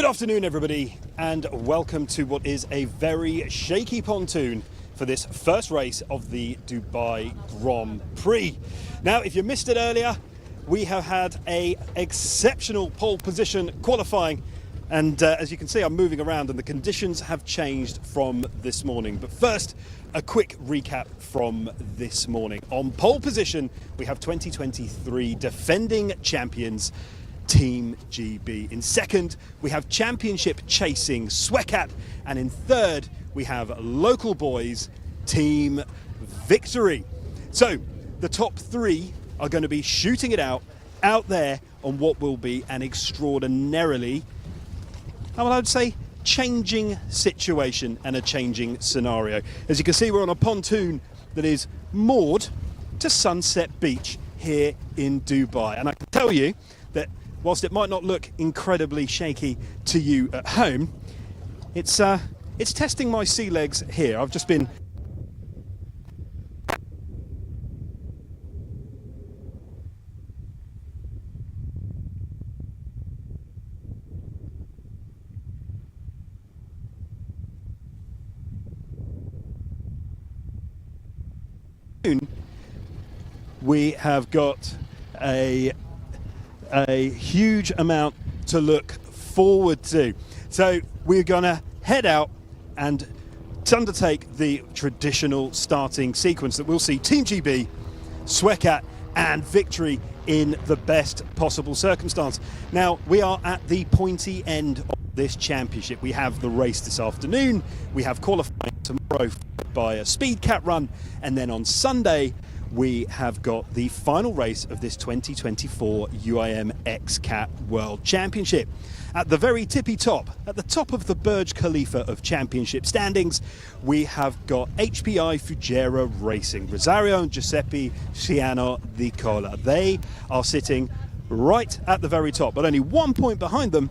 Good afternoon, everybody, and welcome to what is a very shaky pontoon for this first race of the Dubai Grand Prix. Now, if you missed it earlier, we have had an exceptional pole position qualifying, and as you can see, I'm moving around and the conditions have changed from this morning. But first, a quick recap from this morning. On pole position, we have 2023 defending champions Team GB. In second, we have championship chasing Xcat, and in third, we have local boys Team Victory. So the top three are going to be shooting it out there on what will be an extraordinarily, I would say, changing situation and a changing scenario. As you can see, we're on a pontoon that is moored to Sunset Beach here in Dubai, and I can tell you that whilst it might not look incredibly shaky to you at home, it's testing my sea legs here. I've just been we have got a huge amount to look forward to. So we're gonna head out and undertake the traditional starting sequence that we'll see Team GB, Xcat and Victory in the best possible circumstance. Now, we are at the pointy end of this championship. We have the race this afternoon, we have qualifying tomorrow by a speed cat run, and then on Sunday we have got the final race of this 2024 UIM Xcat World Championship. At the very tippy top, at the top of the Burj Khalifa of championship standings, we have got HPI Fujairah Racing, Rosario and Giuseppe Ciano di Cola. They are sitting right at the very top, but only 1 point behind them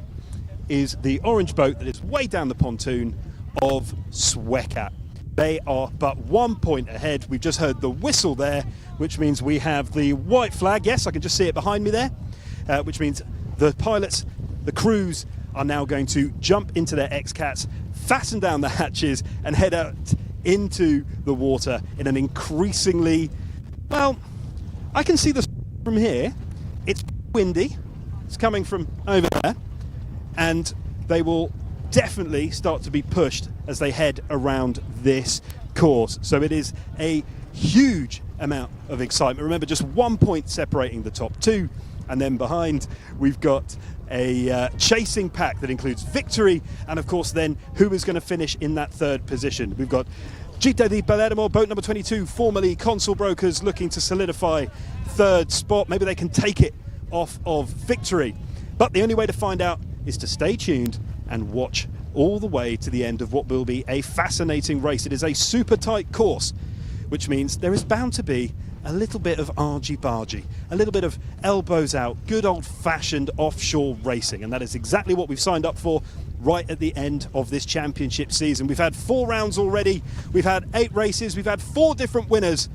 is the orange boat that is way down the pontoon of Xcat. They are but 1 point ahead. We've just heard the whistle there, which means we have the white flag. Yes, I can just see it behind me there, which means the pilots, the crews, are now going to jump into their Xcats, fasten down the hatches, and head out into the water in an increasingly, well, I can see this from here. It's windy. It's coming from over there, and they will definitely start to be pushed as they head around this course. So it is a huge amount of excitement. Remember, just 1 point separating the top two, and then behind we've got a chasing pack that includes Victory, and of course then who is going to finish in that third position. We've got Gita di Palermo, boat number 22, formerly Consul Brokers, looking to solidify third spot. Maybe they can take it off of Victory, but the only way to find out is to stay tuned and watch all the way to the end of what will be a fascinating race. It is a super tight course, which means there is bound to be a little bit of argy-bargy, a little bit of elbows out, good old-fashioned offshore racing, and that is exactly what we've signed up for right at the end of this championship season. We've had 4 rounds already, we've had 8 races, we've had 4 different winners,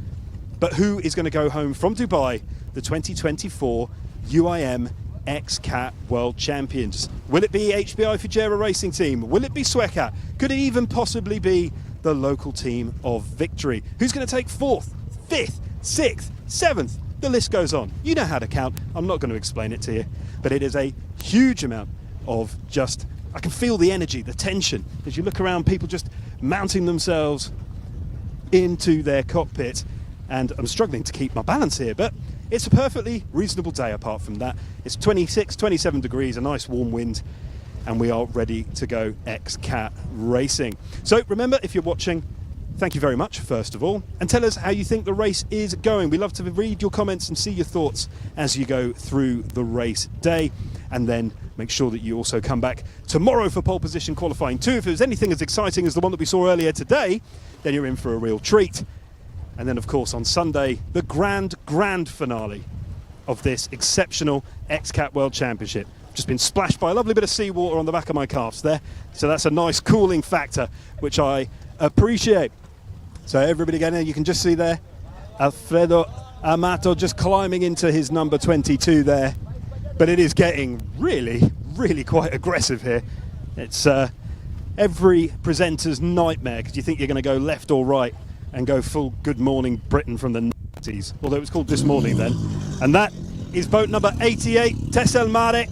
but who is going to go home from Dubai, the 2024 UIM Xcat World Champions? Will it be HPI Fujairah Racing Team? Will it be Xcat? Could it even possibly be the local team of Victory? Who's going to take 4th, 5th, 6th, 7th? The list goes on. You know how to count. I'm not going to explain it to you, but it is a huge amount of just, I can feel the energy, the tension, as you look around, people just mounting themselves into their cockpit, and I'm struggling to keep my balance here, but it's a perfectly reasonable day apart from that. It's 26, 27 degrees, a nice warm wind, and we are ready to go Xcat racing. So remember, if you're watching, thank you very much, first of all, and tell us how you think the race is going. We love to read your comments and see your thoughts as you go through the race day, and then make sure that you also come back tomorrow for pole position qualifying too. If it was anything as exciting as the one that we saw earlier today, then you're in for a real treat. And then, of course, on Sunday, the grand finale of this exceptional Xcat World Championship. Just been splashed by a lovely bit of seawater on the back of my calves there. So that's a nice cooling factor, which I appreciate. So everybody again, you can just see there, Alfredo Amato just climbing into his number 22 there. But it is getting really quite aggressive here. It's every presenter's nightmare because you think you're going to go left or right and go full Good Morning Britain from the 90s, although it was called This Morning then. And that is boat number 88, Tessel Mare.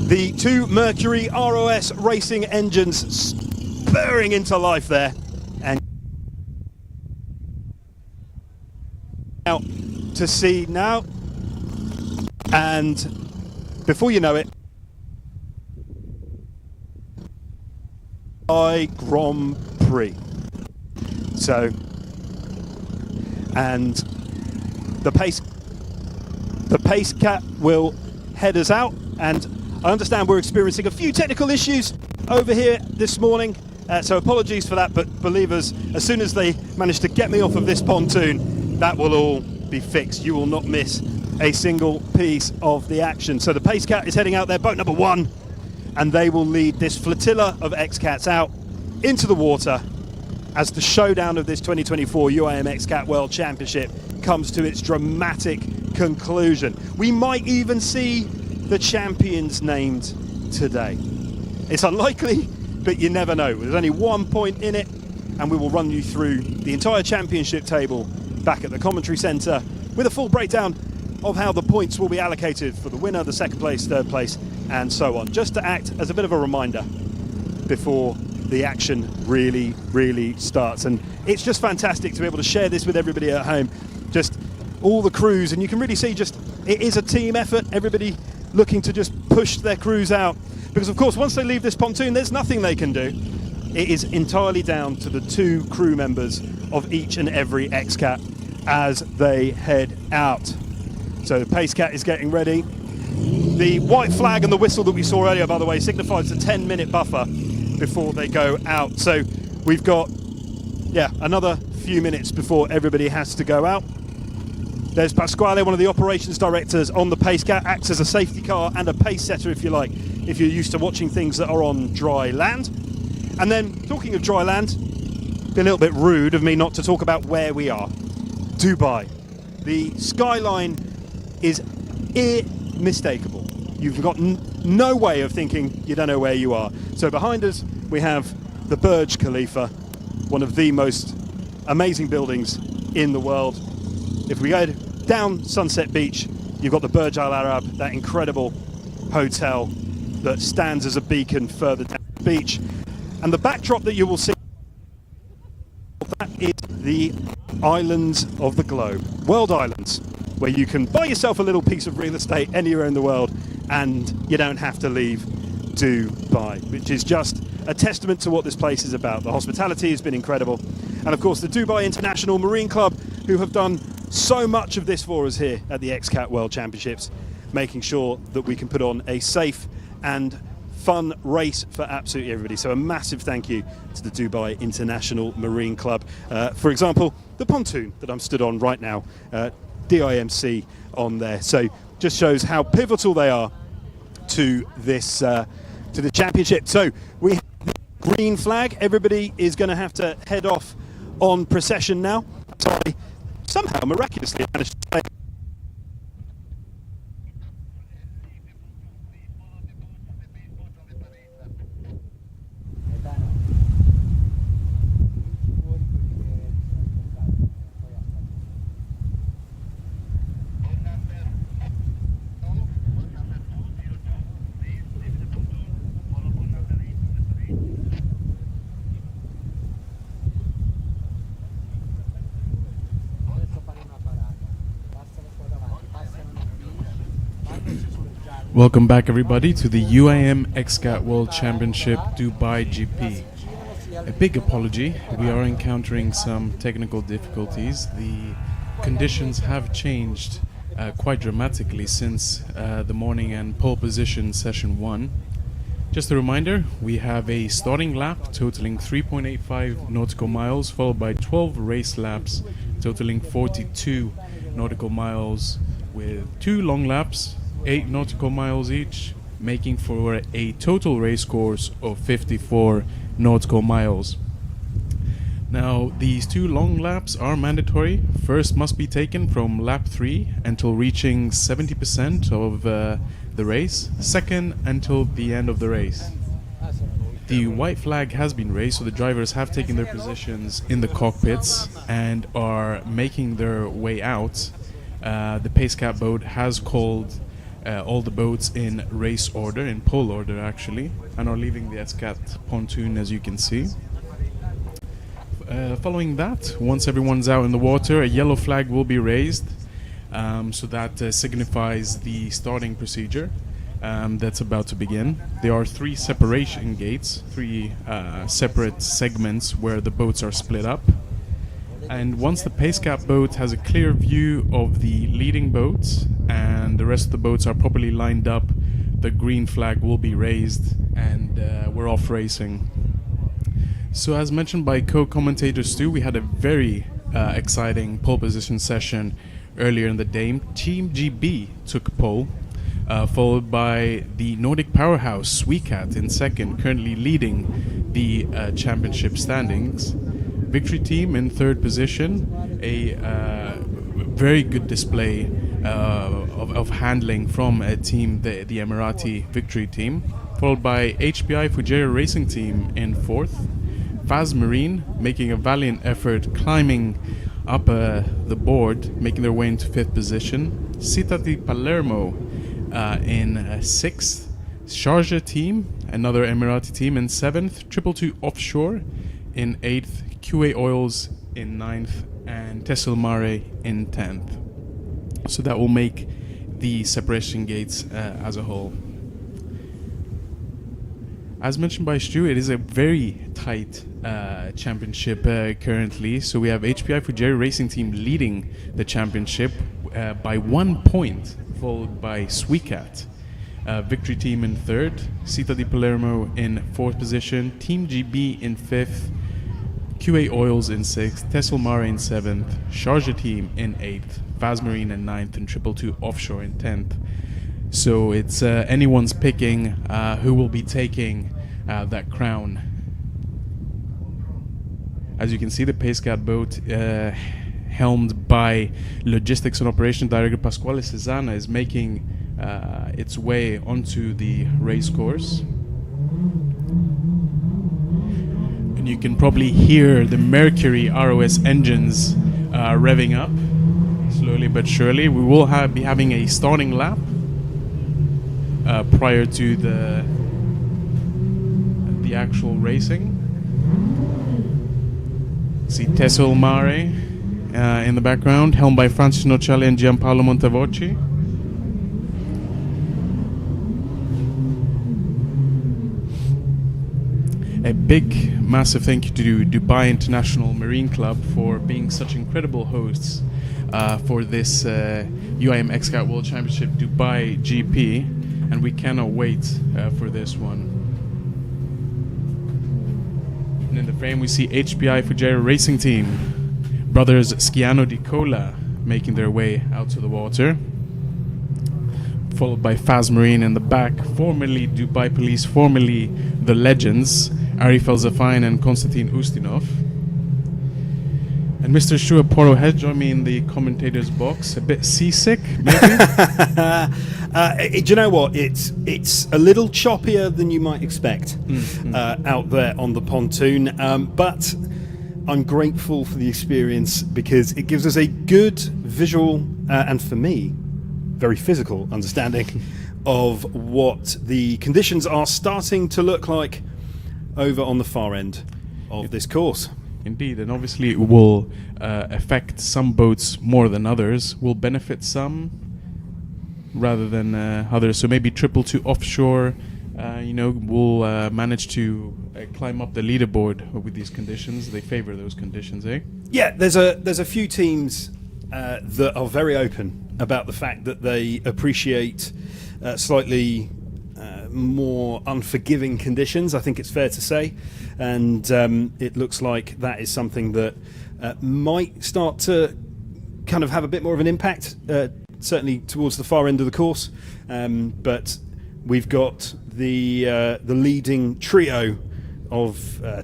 The two Mercury ROS racing engines spurring into life there. And out to sea now. And before you know it, Grand Prix. So, and the pace cat will head us out, and I understand we're experiencing a few technical issues over here this morning, so apologies for that, but believe us, as soon as they manage to get me off of this pontoon, that will all be fixed. You will not miss a single piece of the action. So the pace cat is heading out there, boat number 1, and they will lead this flotilla of Xcats out into the water as the showdown of this 2024 UIM Xcat World Championship comes to its dramatic conclusion. We might even see the champions named today. It's unlikely, but you never know. There's only 1 point in it, and we will run you through the entire championship table back at the commentary centre with a full breakdown of how the points will be allocated for the winner, the second place, third place, and so on. Just to act as a bit of a reminder before the action really starts. And it's just fantastic to be able to share this with everybody at home, just all the crews, and you can really see just it is a team effort, everybody looking to just push their crews out, because of course once they leave this pontoon there's nothing they can do. It is entirely down to the 2 crew members of each and every Xcat as they head out. So the pace cat is getting ready. The white flag and the whistle that we saw earlier, by the way, signifies a 10-minute buffer before they go out. So we've got, another few minutes before everybody has to go out. There's Pasquale, one of the operations directors on the pace cat, acts as a safety car and a pace setter, if you like, if you're used to watching things that are on dry land. And then, talking of dry land, be a little bit rude of me not to talk about where we are. Dubai. The skyline is unmistakable. You've got no way of thinking you don't know where you are. So behind us we have the Burj Khalifa, one of the most amazing buildings in the world. If we go down Sunset Beach, you've got the Burj Al Arab, that incredible hotel that stands as a beacon further down the beach. And the backdrop that you will see, that is the islands of the globe, world islands, where you can buy yourself a little piece of real estate anywhere in the world and you don't have to leave Dubai, which is just a testament to what this place is about. The hospitality has been incredible. And of course the Dubai International Marine Club, who have done so much of this for us here at the Xcat World Championships, making sure that we can put on a safe and fun race for absolutely everybody. So a massive thank you to the Dubai International Marine Club. For example, the pontoon that I'm stood on right now, DIMC on there. So just shows how pivotal they are to this to the championship. So we have the green flag. Everybody is going to have to head off on procession now. So I somehow miraculously managed to stay. Welcome back everybody to the UIM Xcat World Championship Dubai GP. A big apology, we are encountering some technical difficulties. The conditions have changed quite dramatically since the morning and pole position session 1. Just a reminder, we have a starting lap totaling 3.85 nautical miles, followed by 12 race laps totaling 42 nautical miles, with 2 long laps, 8 nautical miles each, making for a total race course of 54 nautical miles. Now, these 2 long laps are mandatory. First must be taken from lap 3 until reaching 70% of the race. Second, until the end of the race. The white flag has been raised, so the drivers have taken their positions in the cockpits and are making their way out. The pace cap boat has called all the boats in race order, in pole order actually, and are leaving the Xcat pontoon, as you can see. Following that, once everyone's out in the water, a yellow flag will be raised, so that signifies the starting procedure that's about to begin. There are 3 separation gates, 3 separate segments where the boats are split up. And once the pace cap boat has a clear view of the leading boats and the rest of the boats are properly lined up, the green flag will be raised and we're off racing. So as mentioned by co-commentator Stu, we had a very exciting pole position session earlier in the day. Team GB took pole, followed by the Nordic powerhouse Xcat in second, currently leading the championship standings. Victory Team in third position, a very good display of handling from a team, the Emirati Victory Team, followed by HPI Fujairah Racing Team in fourth. Faz Marine making a valiant effort climbing up the board, making their way into fifth position. Città di Palermo in sixth. Sharjah Team, another Emirati team, in seventh. 222 Offshore in eighth. QA Oils in ninth, and Tessil Mare in 10th. So that will make the separation gates as a whole. As mentioned by Stu, it is a very tight championship currently. So we have HPI Fujairah Racing Team leading the championship by 1 point, followed by Xcat. Victory Team in third, Città di Palermo in fourth position, Team GB in fifth, QA Oils in 6th, Tessil Mare in 7th, Sharjah Team in 8th, Faz Marine in 9th, and 222 Offshore in 10th. So it's anyone's picking who will be taking that crown. As you can see, the pace cat boat, helmed by Logistics and Operations Director Pasquale Cesana, is making its way onto the race course. And you can probably hear the Mercury ROS engines revving up slowly but surely. We will be having a starting lap prior to the actual racing. See Tessil Mare in the background, helmed by Francis Nocelli and Gianpaolo Montavoci. A big, massive thank you to Dubai International Marine Club for being such incredible hosts for this UIM Xcat World Championship Dubai GP, and we cannot wait for this one. And in the frame we see HPI Fujairah Racing Team, brothers Schiano Di Cola making their way out to the water, followed by Faz Marine in the back, formerly Dubai Police, formerly the Legends, Arif El Zafain and Konstantin Ustinov. And Mr. Shua Poro has joined me in the commentator's box. A bit seasick, maybe? Do you know what? It's a little choppier than you might expect out there on the pontoon. But I'm grateful for the experience because it gives us a good visual and, for me, very physical understanding of what the conditions are starting to look like over on the far end of this course. Indeed, and obviously it will affect some boats more than others, will benefit some rather than others. So maybe 222 Offshore, will manage to climb up the leaderboard with these conditions. They favour those conditions, eh? Yeah, there's a few teams that are very open about the fact that they appreciate slightly more unforgiving conditions, I think it's fair to say, and it looks like that is something that might start to kind of have a bit more of an impact, certainly towards the far end of the course. But we've got the leading trio of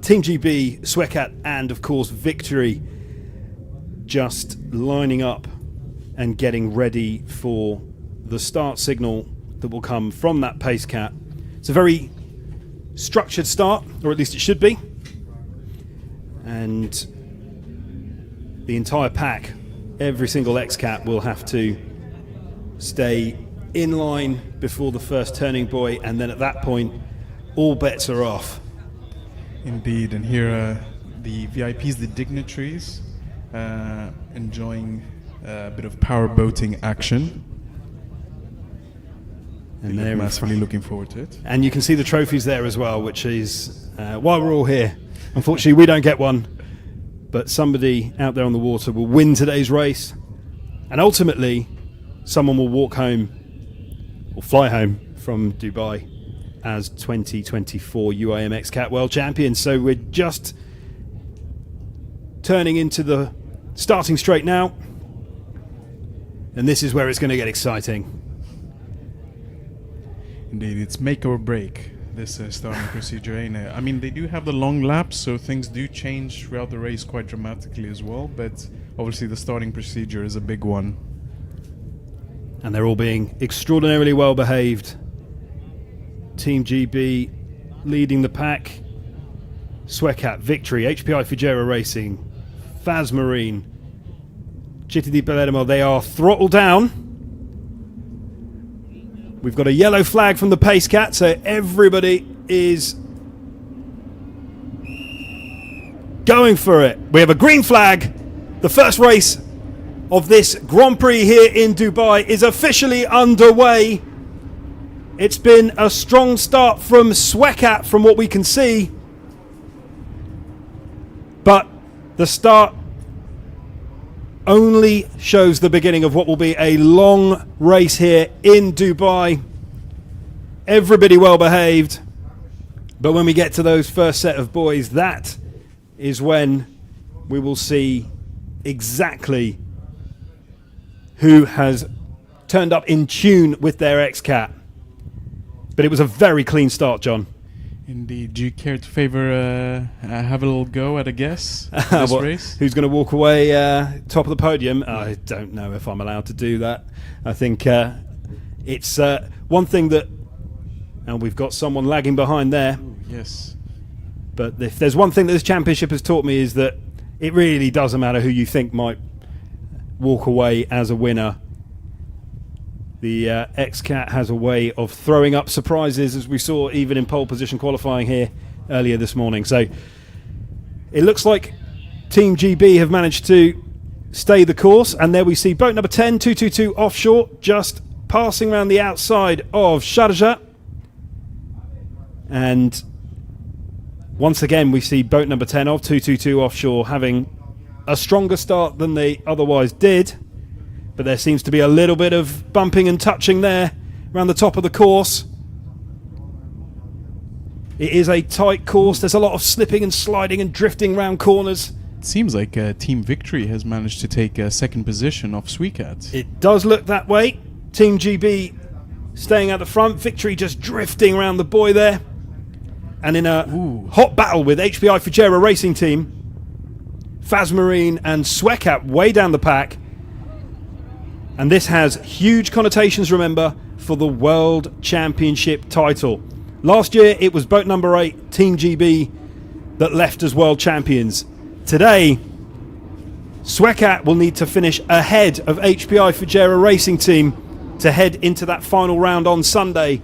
Team GB, Xcat, and of course Victory, just lining up and getting ready for the start signal that will come from that pace cat. It's a very structured start, or at least it should be. And the entire pack, every single Xcat will have to stay in line before the first turning buoy, and then at that point, all bets are off. Indeed, and here are the VIPs, the dignitaries, enjoying a bit of power boating action. And they're massively looking forward to it. And you can see the trophies there as well, which is why we're all here. Unfortunately, we don't get one, but somebody out there on the water will win today's race, and ultimately, someone will walk home or fly home from Dubai as 2024 UIM Xcat World Champions. So we're just turning into the starting straight now, and this is where it's going to get exciting. Indeed, it's make or break, this starting procedure. I mean, they do have the long laps, so things do change throughout the race quite dramatically as well, but obviously the starting procedure is a big one. And they're all being extraordinarily well behaved. Team GB leading the pack. Xcat, Victory, HPI Fujera Racing, Faz Marine, GTD Palermo, they are throttled down. We've got a yellow flag from the Pace Cat, so everybody is going for it. We have a green flag. The first race of this Grand Prix here in Dubai is officially underway. It's been a strong start from Xcat from what we can see, but the start only shows the beginning of what will be a long race here in Dubai. Everybody well behaved, but when we get to those first set of buoys, that is when we will see exactly who has turned up in tune with their Xcat. But it was a very clean start, John. Indeed. Do you care to have a little go at a guess this race? Who's going to walk away top of the podium? I don't know if I'm allowed to do that. I think it's one thing that, and we've got someone lagging behind there. Ooh, yes. But if there's one thing that this championship has taught me is that it really doesn't matter who you think might walk away as a winner. The Xcat has a way of throwing up surprises, as we saw even in pole position qualifying here earlier this morning. So it looks like Team GB have managed to stay the course, and there we see boat number 10, 222 offshore, just passing around the outside of Sharjah. And once again we see boat number 10 of 222 offshore having a stronger start than they otherwise did. But there seems to be a little bit of bumping and touching there around the top of the course. It is a tight course. There's a lot of slipping and sliding and drifting around corners. It seems like Team Victory has managed to take second position off Xcat. It does look that way. Team GB staying at the front. Victory just drifting around the buoy there. And in a hot battle with HPI Fujera Racing Team, Faz Marine and Xcat way down the pack. And this has huge connotations, remember, for the World Championship title. Last year, it was boat number 8, Team GB, that left as world champions. Today, Xcat will need to finish ahead of HPI Fujera Racing Team to head into that final round on Sunday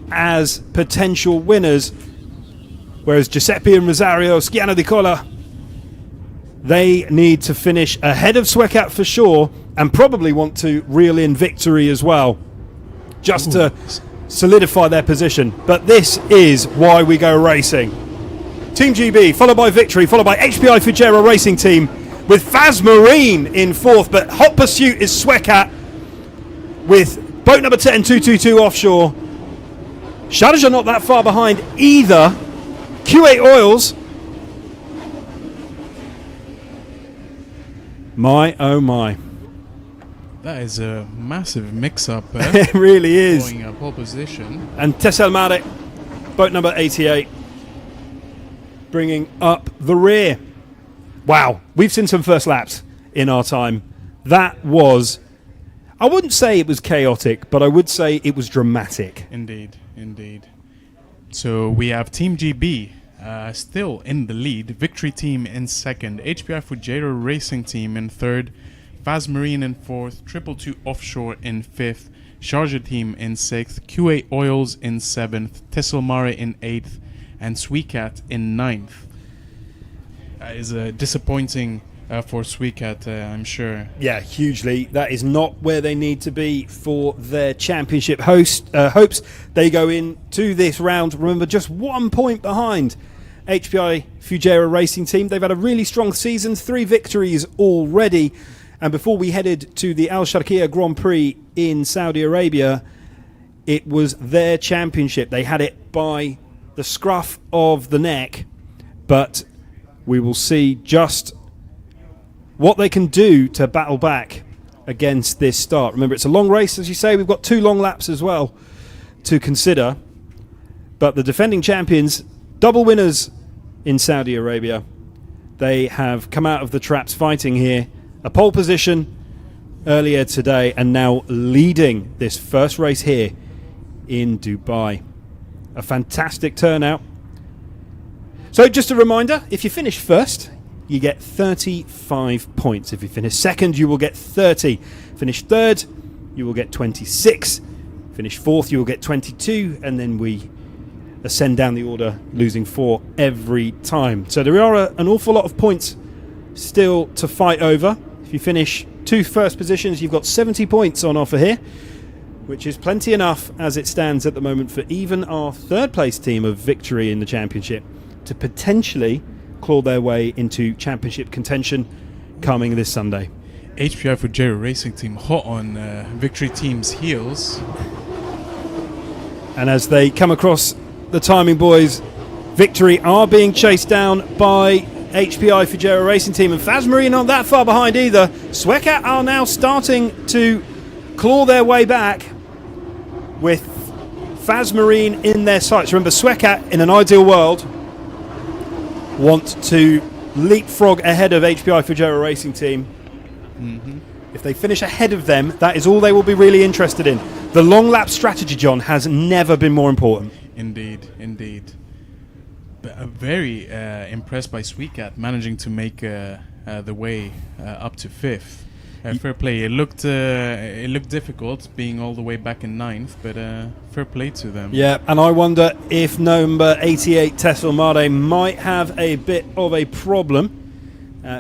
as potential winners. Whereas Giuseppe and Rosario, Schiano di Cola, they need to finish ahead of Xcat for sure, and probably want to reel in Victory as well, just to solidify their position. But this is why we go racing. Team GB, followed by Victory, followed by HPI Fujera Racing Team, with Faz Marine in fourth, but hot pursuit is Xcat with boat number 10, 222 offshore. Sharjah not that far behind either. Q8 Oils. My, oh my. That is a massive mix-up. It really is. Going pole position. And Tessel Marek, boat number 88, bringing up the rear. Wow, we've seen some first laps in our time. That was, I wouldn't say it was chaotic, but I would say it was dramatic. Indeed, indeed. So we have Team GB still in the lead, Victory Team in second, HPI Fujairah Racing Team in third, Faz Marine in fourth, 222 Offshore in fifth, Sharjah Team in sixth, QA Oils in seventh, Tesselmare in eighth, and Sweecat in ninth. Is disappointing for Sweecat, I'm sure. Yeah, hugely. That is not where they need to be for their championship hopes. They go into this round, remember, just 1 point behind HPI Fujairah Racing Team. They've had a really strong season, 3 victories already. And before we headed to the Al Sharqiya Grand Prix in Saudi Arabia, it was their championship. They had it by the scruff of the neck, but we will see just what they can do to battle back against this start. Remember, it's a long race, as you say. We've got 2 long laps as well to consider. But the defending champions, double winners in Saudi Arabia, they have come out of the traps fighting here. A pole position earlier today and now leading this first race here in Dubai. A fantastic turnout. So just a reminder, if you finish first, you get 35 points. If you finish second, you will get 30. Finish third, you will get 26. Finish fourth, you will get 22. And then we ascend down the order, losing 4 every time. So there are an awful lot of points still to fight over. If you finish 2 first positions, you've got 70 points on offer here, which is plenty enough as it stands at the moment for even our third place team of Victory in the championship to potentially claw their way into championship contention coming this Sunday. HPI Fujairah Racing Team hot on Victory Team's heels. And as they come across the timing boys, Victory are being chased down by HPI Fujairah Racing Team, and Faz Marine not that far behind either. Sweecat are now starting to claw their way back with Faz Marine in their sights. Remember, Sweecat in an ideal world want to leapfrog ahead of HPI Fujairah Racing Team. If they finish ahead of them, that is all they will be really interested in. The long lap strategy, John, has never been more important. Indeed, indeed. But very impressed by Sweecat managing to make the way up to 5th. Fair play. It looked difficult being all the way back in 9th, but fair play to them. Yeah, and I wonder if number 88 Tesselmare might have a bit of a problem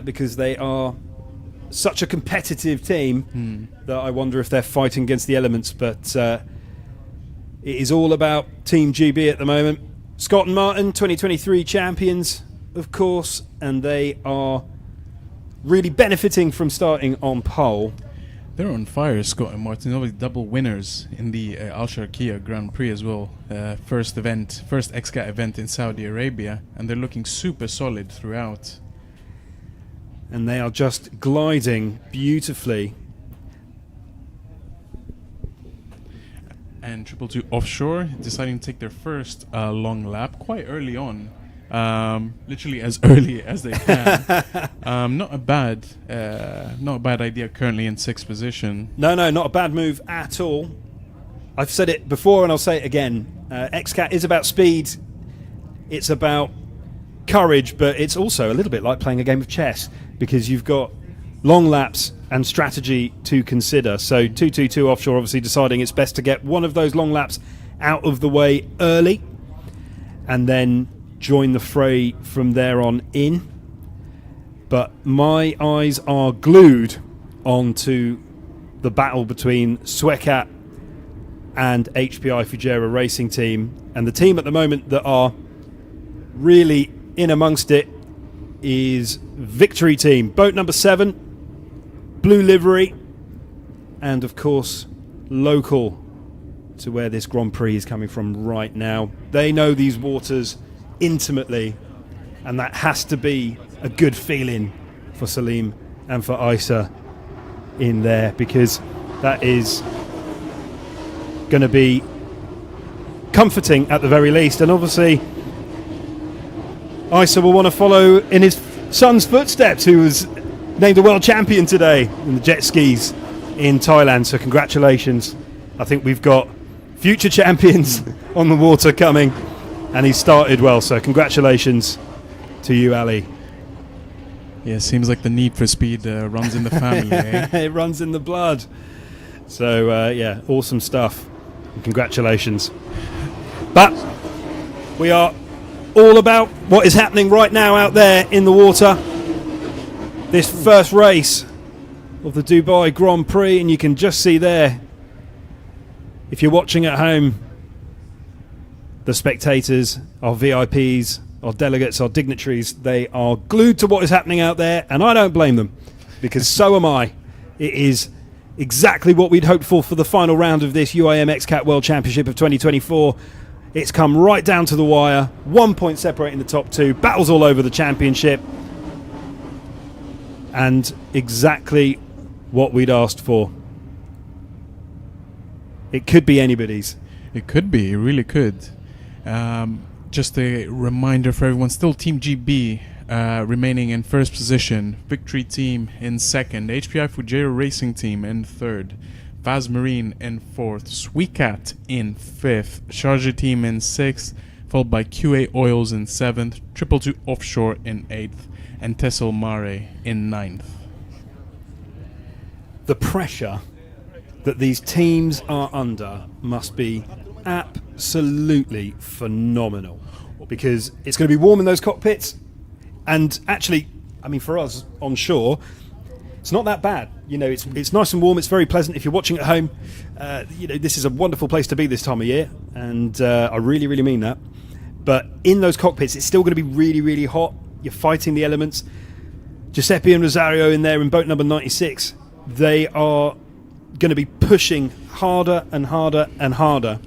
because they are such a competitive team that I wonder if they're fighting against the elements. But it is all about Team GB at the moment. Scott and Martin, 2023 champions, of course, and they are really benefiting from starting on pole. They're on fire, Scott and Martin. Obviously double winners in the Al Sharqiya Grand Prix as well. First Xcat event in Saudi Arabia, and they're looking super solid throughout. And they are just gliding beautifully. And 222 Offshore deciding to take their first long lap quite early on. Literally as early as they can. Not a bad idea currently in 6th position. No, not a bad move at all. I've said it before and I'll say it again. Xcat is about speed. It's about courage, but it's also a little bit like playing a game of chess because you've got long laps and strategy to consider. So 222 Offshore obviously deciding it's best to get one of those long laps out of the way early and then join the fray from there on in. But my eyes are glued onto the battle between Sweecat and HPI Fujairah Racing Team, and the team at the moment that are really in amongst it is Victory Team, boat number 7, blue livery, and of course local to where this Grand Prix is coming from right now. They know these waters intimately, and that has to be a good feeling for Salim and for Isa in there, because that is going to be comforting at the very least. And obviously Isa will want to follow in his son's footsteps, who was named a world champion today in the jet skis in Thailand. So congratulations. I think we've got future champions on the water coming. and he started well. So congratulations to you, Ali. Yeah, seems like the need for speed runs in the family. It runs in the blood. So yeah, awesome stuff. And congratulations. But we are all about what is happening right now out there in the water. This first race of the Dubai Grand Prix, and you can just see there, if you're watching at home, the spectators, our VIPs, our delegates, our dignitaries, they are glued to what is happening out there, and I don't blame them, because so am I. It is exactly what we'd hoped for the final round of this UIM Xcat World Championship of 2024. It's come right down to the wire, 1 point separating the top two, battles all over the championship, and exactly what we'd asked for. It could be anybody's. It could be, it really could. Just a reminder for everyone, still Team GB remaining in first position, Victory Team in second, HPI Fujairah Racing Team in third, Vaz Marine in fourth, Xcat in fifth, Sharjah Team in sixth, followed by QA Oils in seventh, 222 Offshore in eighth, and Tessel Mare in ninth. The pressure that these teams are under must be absolutely phenomenal, because it's going to be warm in those cockpits, and actually, I mean, for us on shore, it's not that bad. You know, it's nice and warm. It's very pleasant if you're watching at home. You know, this is a wonderful place to be this time of year, and I really, really mean that. But in those cockpits, it's still going to be really, really hot. You're fighting the elements. Giuseppe and Rosario in there in boat number 96. They are going to be pushing harder and harder and harder.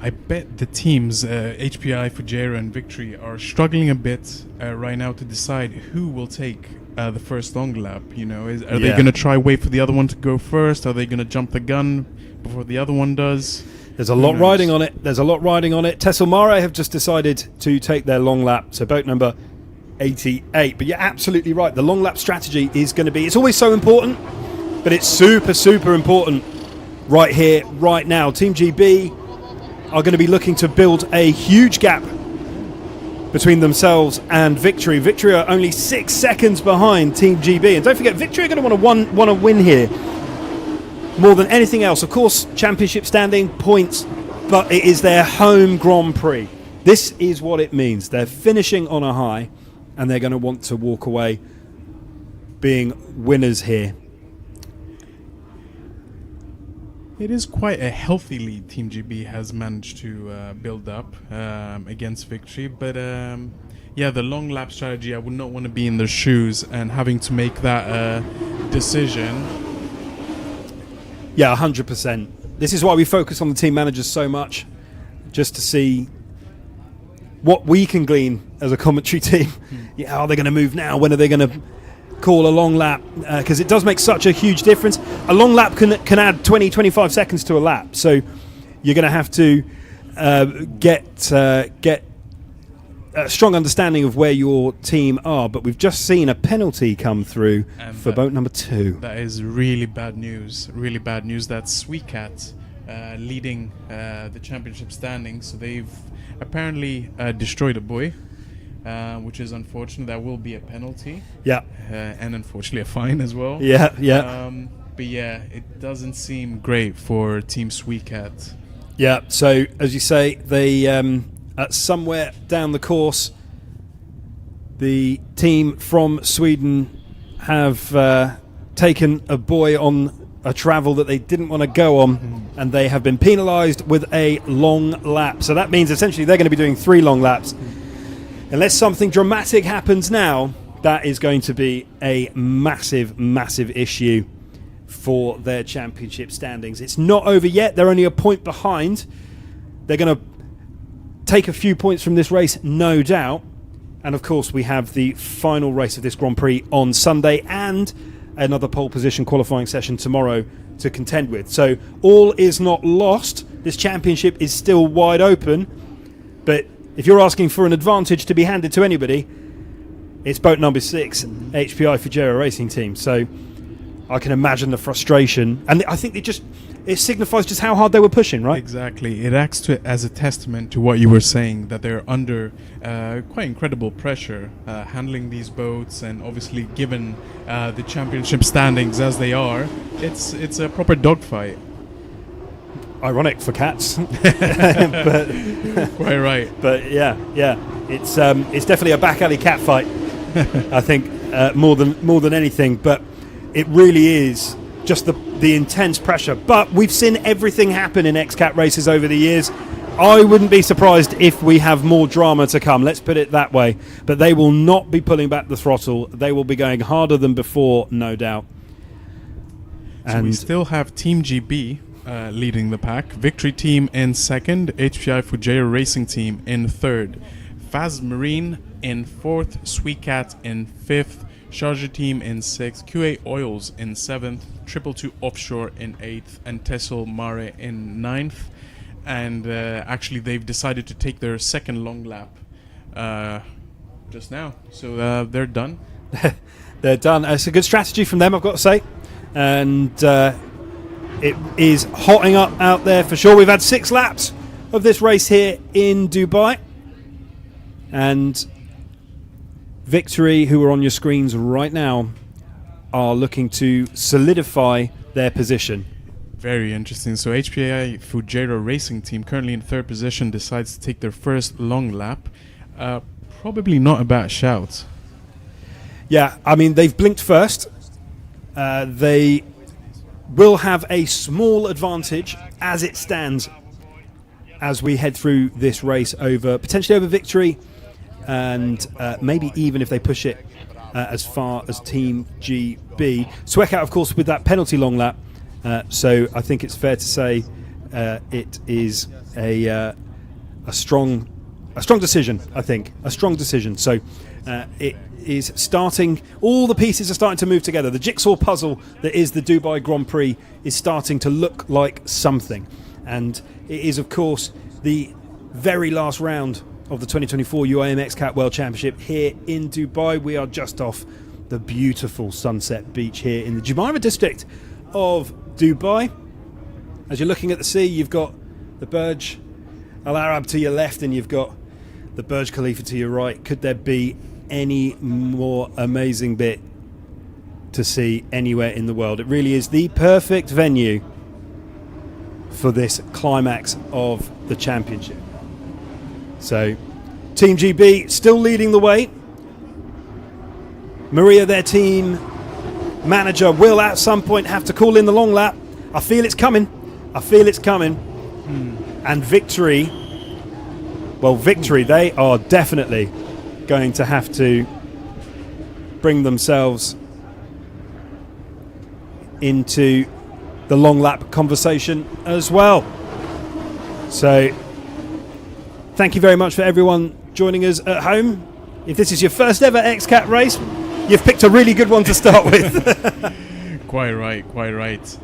I bet the teams, HPI, Fujairah and Victory, are struggling a bit right now to decide who will take the first long lap. You know, are they going to try wait for the other one to go first? Are they going to jump the gun before the other one does? There's a lot riding on it. There's a lot riding on it. Tessel Mare have just decided to take their long lap, so boat number 88. But you're absolutely right. The long lap strategy is going to be, it's always so important, but it's super, super important right here, right now. Team GB are going to be looking to build a huge gap between themselves and Victory. Victory are only 6 seconds behind Team GB. And don't forget, Victory are going to want to win here more than anything else. Of course, championship standing, points, but it is their home Grand Prix. This is what it means. They're finishing on a high, and they're going to want to walk away being winners here. It is quite a healthy lead Team GB has managed to build up against Victory, but yeah, the long lap strategy, I would not want to be in their shoes and having to make that decision. Yeah, 100%. This is why we focus on the team managers so much, just to see what we can glean as a commentary team. Yeah, are they going to move now? When are they going to call a long lap? Because it does make such a huge difference. A long lap can add 20-25 seconds to a lap, so you're going to have to get a strong understanding of where your team are. But we've just seen a penalty come through for boat number 2. That is really bad news. Really bad news. That's Xcat leading the championship standings. So they've apparently destroyed a buoy, which is unfortunate. That will be a penalty. Yeah. And unfortunately a fine as well. Yeah, yeah. But yeah, it doesn't seem great for Team Xcat. Yeah, so as you say, they somewhere down the course, the team from Sweden have taken a buoy on a travel that they didn't want to go on, and they have been penalised with a long lap. So that means essentially they're going to be doing 3 long laps. Unless something dramatic happens now, that is going to be a massive, massive issue for their championship standings. It's not over yet. They're only a point behind. They're going to take a few points from this race, no doubt. And of course, we have the final race of this Grand Prix on Sunday and another pole position qualifying session tomorrow to contend with. So all is not lost. This championship is still wide open. But if you're asking for an advantage to be handed to anybody, it's boat number 6, HPI Fujairah Racing Team. So I can imagine the frustration, and I think it signifies just how hard they were pushing, right? Exactly. It acts as a testament to what you were saying, that they're under quite incredible pressure handling these boats, and obviously given the championship standings as they are, it's a proper dogfight. Ironic for cats, but Quite right. But yeah, it's definitely a back alley cat fight. I think more than anything, but it really is just the intense pressure. But we've seen everything happen in Xcat races over the years. I wouldn't be surprised if we have more drama to come, let's put it that way. But they will not be pulling back the throttle. They will be going harder than before, no doubt. So we still have Team GB leading the pack. Victory Team in second. HPI Fujairah Racing Team in third. Faz Marine in fourth. Sweetcat in fifth. Sharjah Team in sixth. QA Oils in seventh. 222 Offshore in eighth. And Tessel Mare in ninth. And actually they've decided to take their second long lap just now. So they're done. They're done. It's a good strategy from them, I've got to say. And it is hotting up out there for sure. We've had 6 laps of this race here in Dubai. And Victory, who are on your screens right now, are looking to solidify their position. Very interesting. So HPI Fujairah Racing Team, currently in third position, decides to take their first long lap. Probably not a bad shout. Yeah, I mean, they've blinked first. They will have a small advantage as it stands as we head through this race potentially over Victory, and maybe even if they push it as far as Team GB. Sweatcat, of course, with that penalty long lap. So I think it's fair to say it is a strong decision. I think a strong decision. So it is starting. All the pieces are starting to move together. The jigsaw puzzle that is the Dubai Grand Prix is starting to look like something, and it is, of course, the very last round of the 2024 UIM Xcat World Championship here in Dubai. We are just off the beautiful Sunset Beach here in the Jumeirah district of Dubai. As you're looking at the sea, you've got the Burj Al Arab to your left and you've got the Burj Khalifa to your right. Could there be any more amazing bit to see anywhere in the world? It really is the perfect venue for this climax of the championship. So Team GB still leading the way. Maria, their team manager, will at some point have to call in the long lap. I feel it's coming. And Victory, they are definitely going to have to bring themselves into the long lap conversation as well. So thank you very much for everyone joining us at home. If this is your first ever Xcat race, you've picked a really good one to start with. Quite right.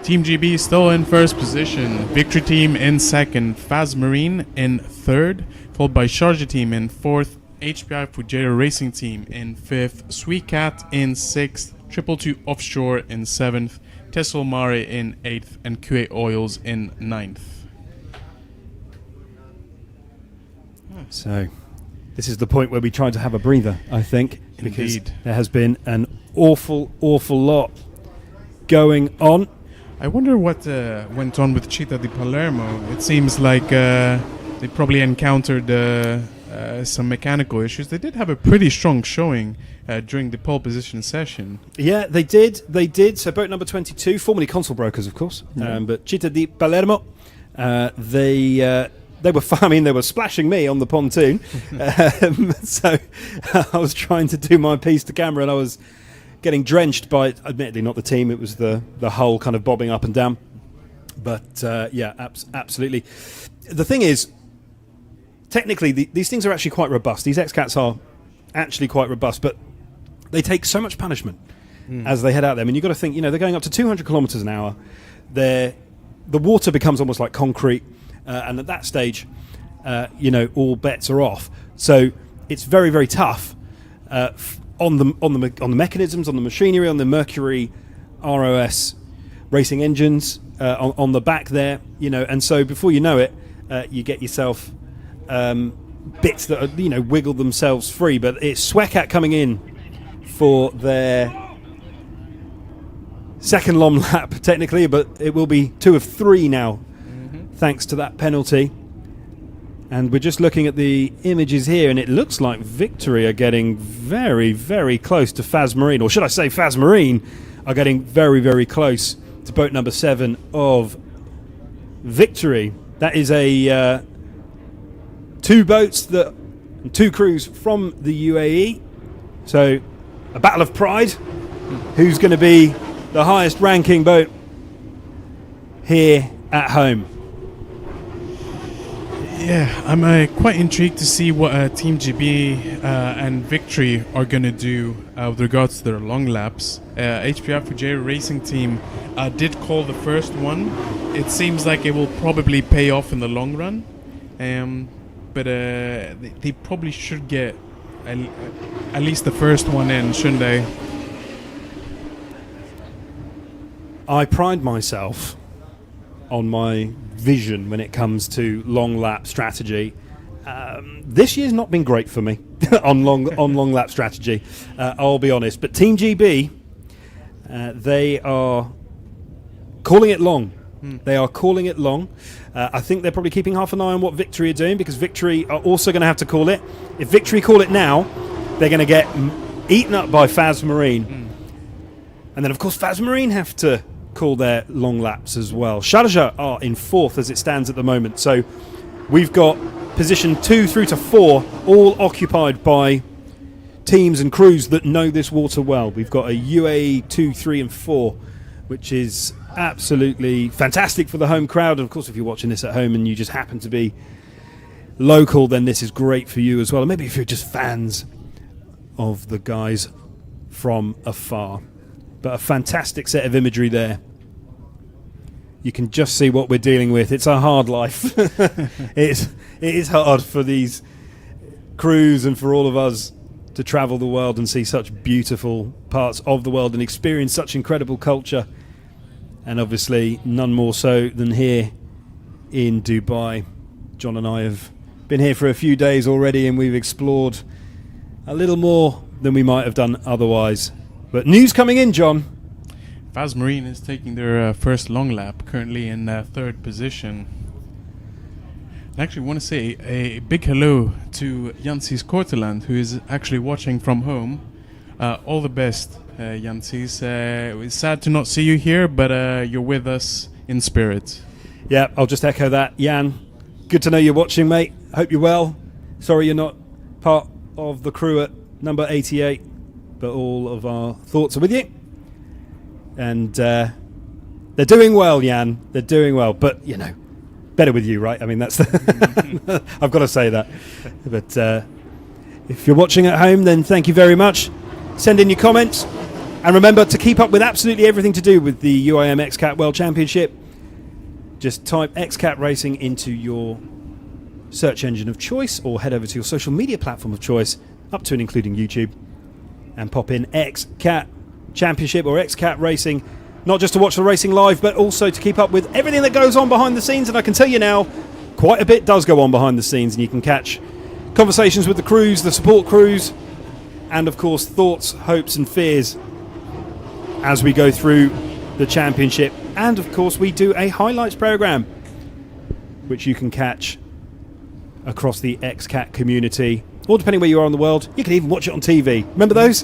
Team GB still in first position. Victory Team in second. Faz Marine in third. Followed by Sharjah Team in fourth. HPI Fujairah Racing Team in fifth. Sweetcat in sixth. 222 Offshore in seventh. Tessel Mare in eighth. And QA Oils in ninth. So this is the point where we try to have a breather, I think, because Indeed. there has been an awful lot going on. I wonder what went on with Città di Palermo. It seems like they probably encountered some mechanical issues. They did have a pretty strong showing during the pole position session. Yeah, they did. So boat number 22, formerly Consul Brokers, of course, but Città di Palermo, they were farming. They were splashing me on the pontoon. So I was trying to do my piece to camera, and I was getting drenched by, admittedly not the team, it was the hull kind of bobbing up and down. But yeah, absolutely. The thing is, technically, these things are actually quite robust. These Xcats are actually quite robust, but they take so much punishment as they head out there. I mean, you've got to think, they're going up to 200 kilometers an hour. The water becomes almost like concrete. And at that stage, all bets are off. So it's very, very tough on the mechanisms, on the machinery, on the mercury, ROS racing engines on the back there, and so before you know it, you get yourself bits that are, wiggle themselves free. But it's Xcat coming in for their second long lap technically, but it will be 2 of 3 now, thanks to that penalty. And we're just looking at the images here, and it looks like Victory are getting very, very close to Faz Marine, or should I say Faz Marine are getting very, very close to boat number 7 of Victory. That is a 2 boats, 2 crews from the UAE. So a battle of pride. Who's going to be the highest ranking boat here at home? Yeah, I'm quite intrigued to see what Team GB and Victory are going to do with regards to their long laps. HPI Fujairah Racing Team did call the first one. It seems like it will probably pay off in the long run, but they probably should get at least the first one in, shouldn't they? I pride myself on my vision when it comes to long lap strategy. This year's not been great for me on long lap strategy, I'll be honest. But Team GB, they are calling it long. They are calling it long. I think they're probably keeping half an eye on what Victory are doing, because Victory are also going to have to call it. If Victory call it now, they're going to get eaten up by Faz Marine. And then, of course, Faz Marine have to call their long laps as well. Sharjah are in 4th as it stands at the moment. So we've got position 2 through to 4 all occupied by teams and crews that know this water well. We've got a UAE 2, 3 and 4, which is absolutely fantastic for the home crowd. And of course, if you're watching this at home and you just happen to be local, then this is great for you as well. And maybe if you're just fans of the guys from afar. But a fantastic set of imagery there. You can just see what we're dealing with. It's a hard life. It is hard for these crews and for all of us to travel the world and see such beautiful parts of the world and experience such incredible culture. And obviously none more so than here in Dubai. John and I have been here for a few days already, and we've explored a little more than we might have done otherwise. But news coming in, John. Faz Marine is taking their first long lap, currently in 3rd position. I actually want to say a big hello to Jancis Korteland, who is actually watching from home. All the best, Jancis. It's sad to not see you here, but you're with us in spirit. Yeah, I'll just echo that. Jan, good to know you're watching, mate. Hope you're well. Sorry you're not part of the crew at number 88. But all of our thoughts are with you. And they're doing well, Jan. They're doing well. But, better with you, right? I mean, that's I've got to say that. But if you're watching at home, then thank you very much. Send in your comments. And remember to keep up with absolutely everything to do with the UIM Xcat World Championship. Just type Xcat Racing into your search engine of choice, or head over to your social media platform of choice, up to and including YouTube, and pop in Xcat Championship or Xcat Racing, not just to watch the racing live, but also to keep up with everything that goes on behind the scenes. And I can tell you now, quite a bit does go on behind the scenes, and you can catch conversations with the crews, the support crews, and of course thoughts, hopes and fears as we go through the championship. And of course we do a highlights program, which you can catch across the Xcat community, or depending where you are in the world, you can even watch it on TV. Remember those?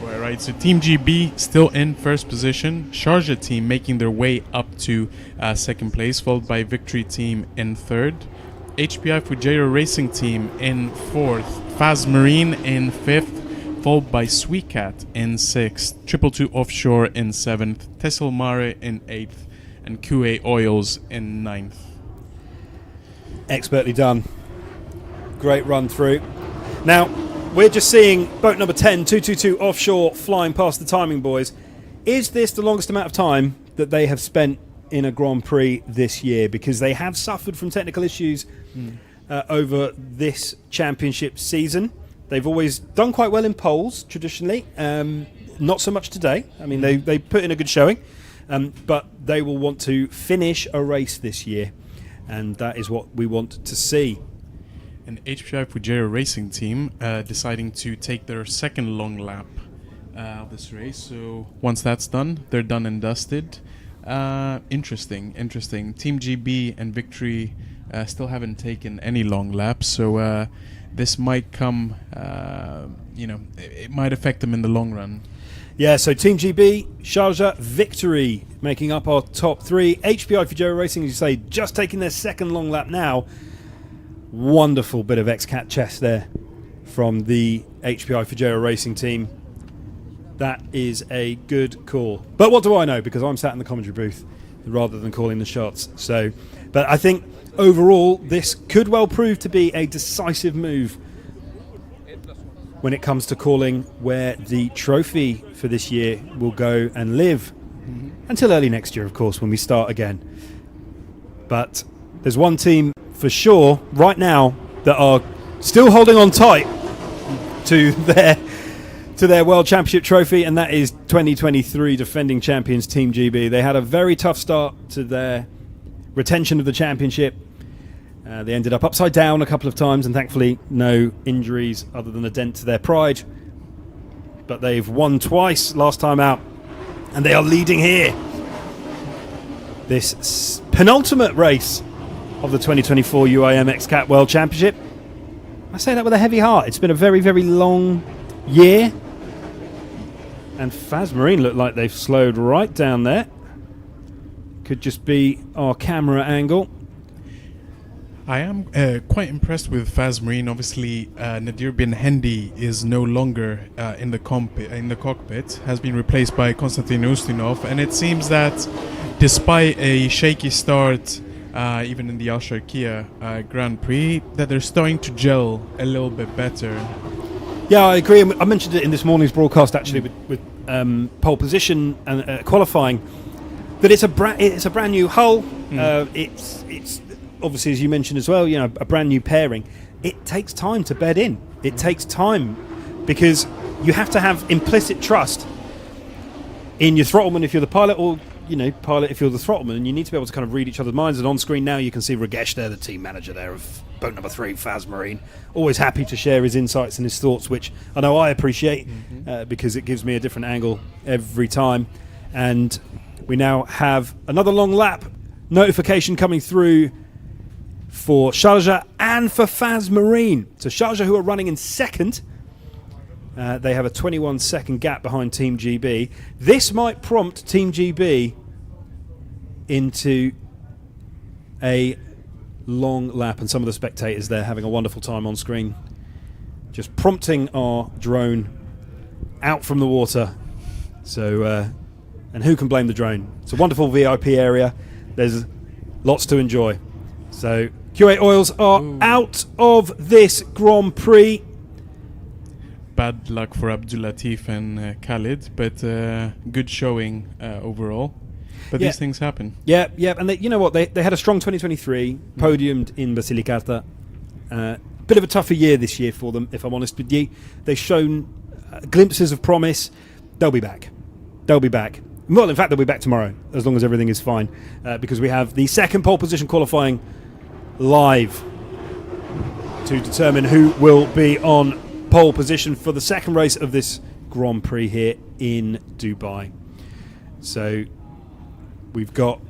All right, so Team GB still in 1st position. Sharjah team making their way up to 2nd place, followed by Victory team in 3rd. HPI Fujairah Racing team in 4th. Faz Marine in 5th, followed by Xcat in 6th. 222 Offshore in 7th. Tessel Mare in 8th. And QA Oils in 9th. Expertly done. Great run through. Now, we're just seeing boat number 10, 222 Offshore, flying past the timing boys. Is this the longest amount of time that they have spent in a Grand Prix this year? Because they have suffered from technical issues over this championship season. They've always done quite well in poles, traditionally. not so much today. I mean, they put in a good showing, but they will want to finish a race this year, and that is what we want to see. An HPI Fujairah racing team deciding to take their second long lap of this race. So once that's done, they're done and dusted. Interesting. Team GB and Victory still haven't taken any long laps, so this might come, it might affect them in the long run. Yeah, so Team GB, Sharjah, Victory making up our top three. HPI Fujairah Racing, as you say, just taking their second long lap now. Wonderful bit of Xcat chess there from the HPI Fujairah Racing team. That is a good call. But what do I know? Because I'm sat in the commentary booth rather than calling the shots. But I think overall this could well prove to be a decisive move when it comes to calling where the trophy for this year will go and live. Until early next year, of course, when we start again. But there's one team for sure right now that are still holding on tight to their World Championship trophy, and that is 2023 defending champions Team GB. They had a very tough start to their retention of the championship. They ended up upside down a couple of times, and thankfully no injuries other than a dent to their pride. But they've won twice last time out, and they are leading here. This penultimate race of the 2024 UIM Xcat World Championship. I say that with a heavy heart. It's been a very, very long year. And Fazmarine look like they've slowed right down there. Could just be our camera angle. I am quite impressed with Fazmarine. Obviously, Nadir bin Hendi is no longer in the cockpit, has been replaced by Konstantin Ustinov, and it seems that despite a shaky start, even in the Al Sharqiya Grand Prix, that they're starting to gel a little bit better. Yeah, I agree. I mentioned it in this morning's broadcast, actually, with pole position and qualifying, that it's a brand new hull. It's obviously, as you mentioned as well, a brand new pairing. It takes time to bed in. It takes time because you have to have implicit trust in your throttleman if you're the pilot, or pilot if you're the throttleman, and you need to be able to kind of read each other's minds. And on screen now you can see Ragesh there, the team manager there of boat number 3, Fazmarine, always happy to share his insights and his thoughts, which I know I appreciate because it gives me a different angle every time. And we now have another long lap notification coming through for Sharjah and for Fazmarine. So Sharjah, who are running in second, they have a 21-second gap behind Team GB. This might prompt Team GB into a long lap, and some of the spectators there having a wonderful time on screen, just prompting our drone out from the water. So, and who can blame the drone? It's a wonderful VIP area. There's lots to enjoy. So Q8 Oils are out of this Grand Prix. Bad luck for Abdul Latif and Khalid, but good showing overall. But these things happen. Yeah, and you know what? They had a strong 2023, podiumed in Basilicata. Bit of a tougher year this year for them, if I'm honest with you. They've shown glimpses of promise. They'll be back. Well, in fact, they'll be back tomorrow, as long as everything is fine, because we have the second pole position qualifying live to determine who will be on pole position for the second race of this Grand Prix here in Dubai. So we've got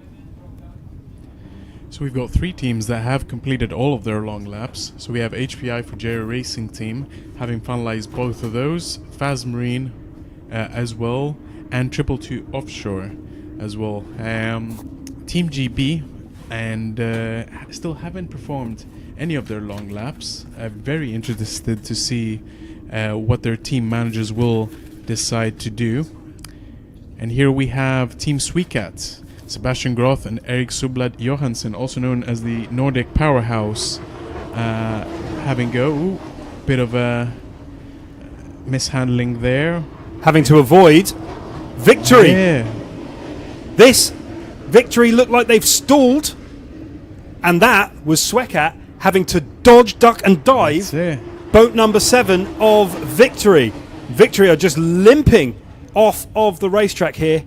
3 teams that have completed all of their long laps. So we have HPI Fujairah Racing Team having finalized both of those, Fazmarine as well, and 222 Offshore as well. Team GB and still haven't performed any of their long laps. Very interested to see what their team managers will decide to do. And here we have Team Sweekat, Sebastian Groth and Erik Sublad Johansen, also known as the Nordic Powerhouse, having go. Bit of a mishandling there. Having to avoid Victory. Yeah. This Victory looked like they've stalled, and that was Sweekat having to dodge, duck and dive boat number 7 of Victory. Victory are just limping off of the racetrack here.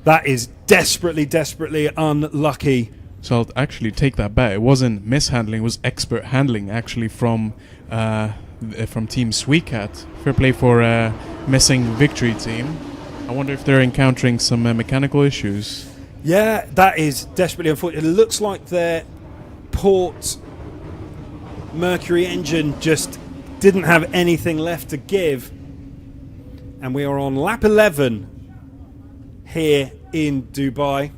That is desperately, desperately unlucky. So I'll actually take that back. It wasn't mishandling, it was expert handling actually from Team Xcat. Fair play for missing Victory Team. I wonder if they're encountering some mechanical issues. Yeah, that is desperately unfortunate. It looks like their port Mercury engine just didn't have anything left to give. And we are on lap 11 here in Dubai.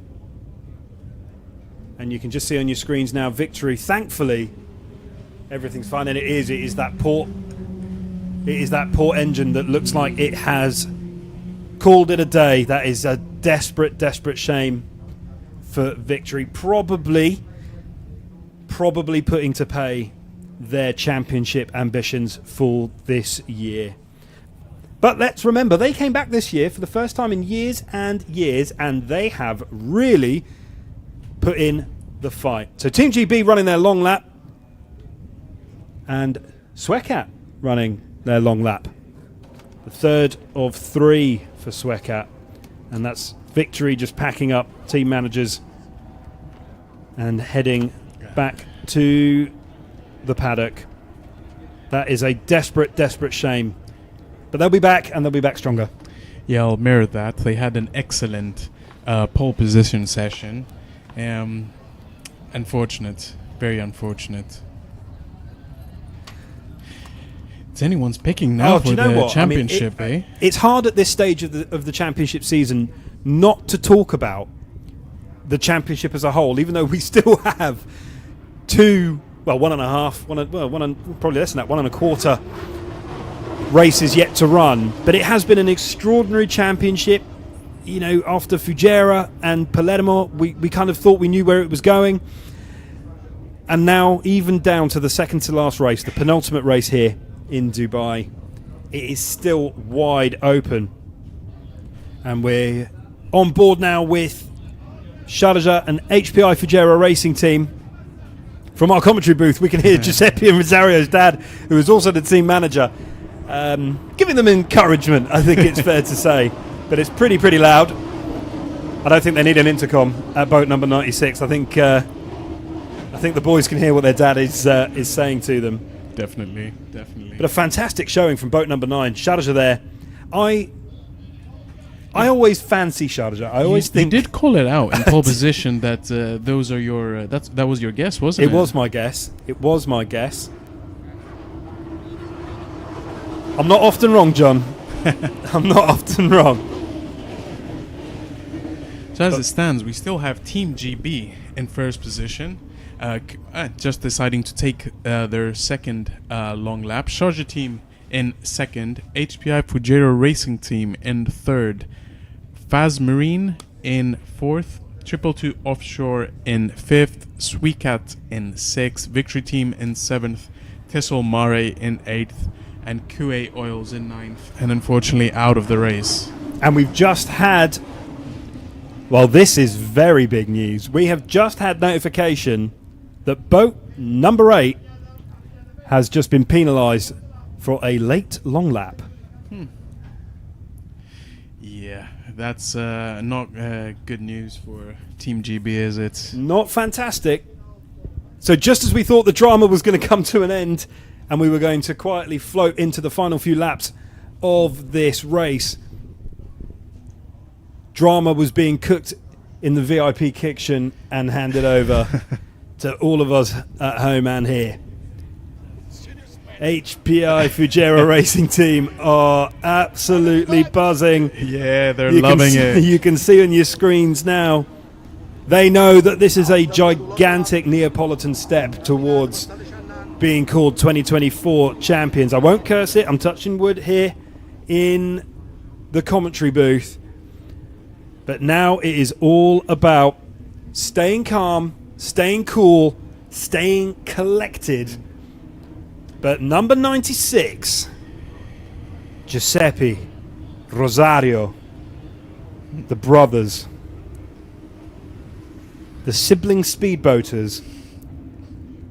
And you can just see on your screens now Victory. Thankfully, everything's fine. And it is that port. It is that port engine that looks like it has called it a day. That is a desperate, desperate shame for Victory. Probably putting to pay their championship ambitions for this year. But let's remember, they came back this year for the first time in years and years, and they have really put in the fight. So Team GB running their long lap, and Xcat running their long lap. The third of 3 for Xcat, and that's Victory just packing up team managers and heading back to the paddock. That is a desperate, desperate shame. But they'll be back, and they'll be back stronger. Yeah, I'll mirror that. They had an excellent pole position session. Unfortunate. Very unfortunate. It's anyone's picking now for the championship, It's hard at this stage of the championship season not to talk about the championship as a whole, even though we still have one and a half, probably less than that, 1.25 races yet to run. But it has been an extraordinary championship. You know, after Fujairah and Palermo, we kind of thought we knew where it was going. And now, even down to the second to last race, the penultimate race here in Dubai, it is still wide open. And we're on board now with Sharjah and HPI Fujairah Racing Team. From our commentary booth, we can hear Giuseppe and Rosario's dad, who is also the team manager, giving them encouragement, I think it's fair to say. But it's pretty loud. I don't think they need an intercom at boat number 96. I think the boys can hear what their dad is saying to them. Definitely. But a fantastic showing from boat number 9. Sharjah there. I always fancy Sharjah. I always think you did call it out in pole position that those are your that was your guess, wasn't it? It was my guess. I'm not often wrong, John. I'm not often wrong. So as it stands, we still have Team GB in first position, just deciding to take their second long lap. Sharjah team in second, HPI Fujairah Racing Team in third, Faz Marine in fourth, 222 Offshore in fifth, Xcat in sixth, Victory Team in seventh, Tessel Mare in eighth, and QA Oils in ninth, and unfortunately out of the race. And we've just had, well, this is very big news. We have just had notification that boat number 8 has just been penalised for a late long lap. Yeah, that's not good news for Team GB, is it? Not fantastic. So just as we thought the drama was going to come to an end and we were going to quietly float into the final few laps of this race, drama was being cooked in the VIP kitchen and handed over to all of us at home and here. HPI Fujairah Racing Team are absolutely buzzing. Yeah, they're loving it. You can see on your screens now, they know that this is a gigantic Neapolitan step towards being called 2024 champions. I won't curse it, I'm touching wood here in the commentary booth. But now it is all about staying calm, staying cool, staying collected. But number 96, Giuseppe, Rosario, the brothers, the sibling speedboaters,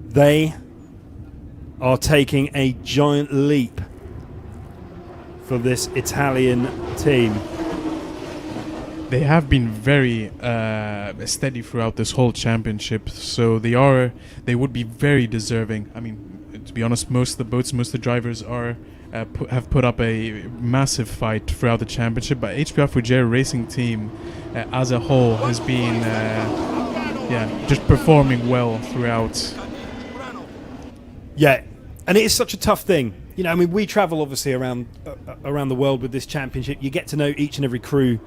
they are taking a giant leap for this Italian team. They have been very steady throughout this whole championship, so they would be very deserving. I mean, to be honest, most of the boats, most of the drivers have put up a massive fight throughout the championship, but HPI Fugera Racing Team as a whole has been just performing well throughout. Yeah, and it is such a tough thing. You know, I mean, we travel obviously around the world with this championship. You get to know each and every crew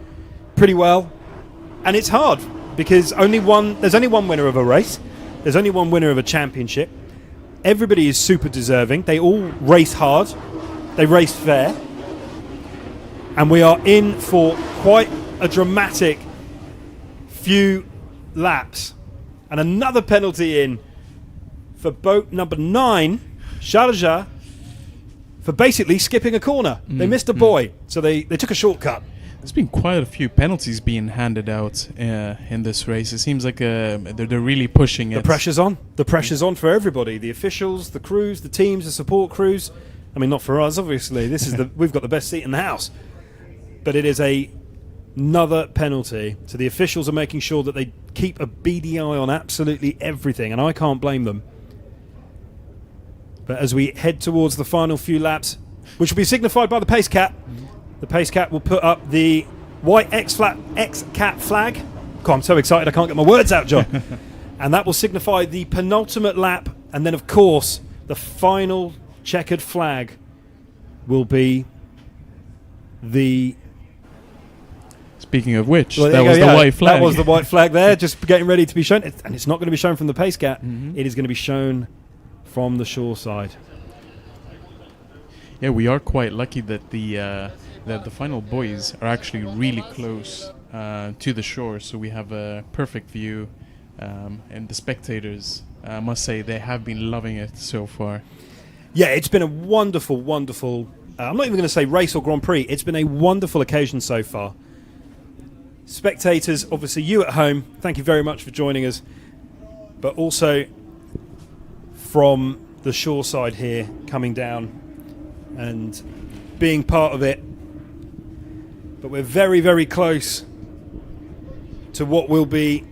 pretty well, and it's hard because there's only one winner of a race. There's only one winner of a championship. Everybody is super deserving. They all race hard. They race fair. And we are in for quite a dramatic few laps. And another penalty in for boat number 9, Sharjah, for basically skipping a corner. They missed a buoy, so they took a shortcut. There's been quite a few penalties being handed out in this race. It seems like they're really pushing it. The pressure's on. The pressure's on for everybody. The officials, the crews, the teams, the support crews. I mean, not for us, obviously. This is we've got the best seat in the house. But it is another penalty. So the officials are making sure that they keep a beady eye on absolutely everything, and I can't blame them. But as we head towards the final few laps, which will be signified by the pace cap, the pace cap will put up the white Xcat flag. God, I'm so excited I can't get my words out, John. And that will signify the penultimate lap, and then, of course, the final checkered flag will be the... Speaking of which, that was the white flag. That was the white flag there, just getting ready to be shown. And it's not going to be shown from the pace cap. It is going to be shown from the shore side. Yeah, we are quite lucky that the final buoys are actually really close to the shore, so we have a perfect view, and the spectators, I must say, they have been loving it so far. Yeah, it's been a wonderful, wonderful, I'm not even going to say race or Grand Prix, it's been a wonderful occasion so far. Spectators, obviously you at home, thank you very much for joining us, but also from the shore side here, coming down and being part of it. But we're very, very close to what will be,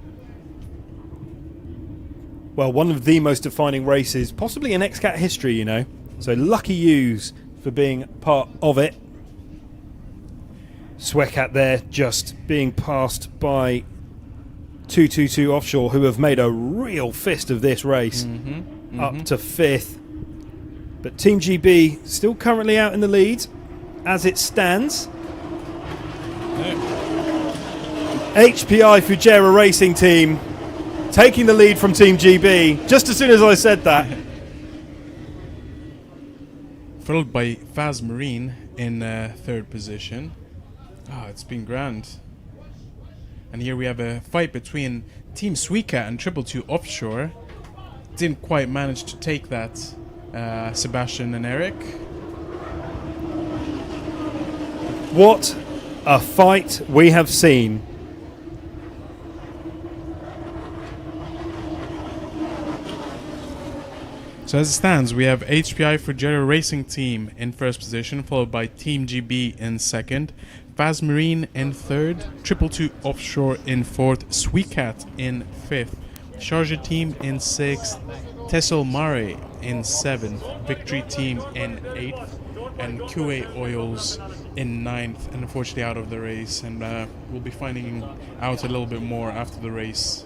well, one of the most defining races, possibly in Xcat history, you know. So lucky yous for being part of it. Swecat there just being passed by 222 Offshore, who have made a real fist of this race, up to 5th. But Team GB still currently out in the lead as it stands. HPI Fugera Racing Team taking the lead from Team GB just as soon as I said that. Followed by Faz Marine in 3rd position. It's been grand. And here we have a fight between Team Suica and 222 Offshore. Didn't quite manage to take that, Sebastian and Eric. What a fight we have seen. So as it stands, we have HPI Fugera Racing Team in 1st position, followed by Team GB in 2nd, Faz Marine in 3rd, 222 Offshore in 4th, Suicat in 5th, Sharjah Team in 6th, Tessel Mare in 7th, Victory Team in 8th, and QA Oils in 9th, and unfortunately out of the race. And we'll be finding out a little bit more after the race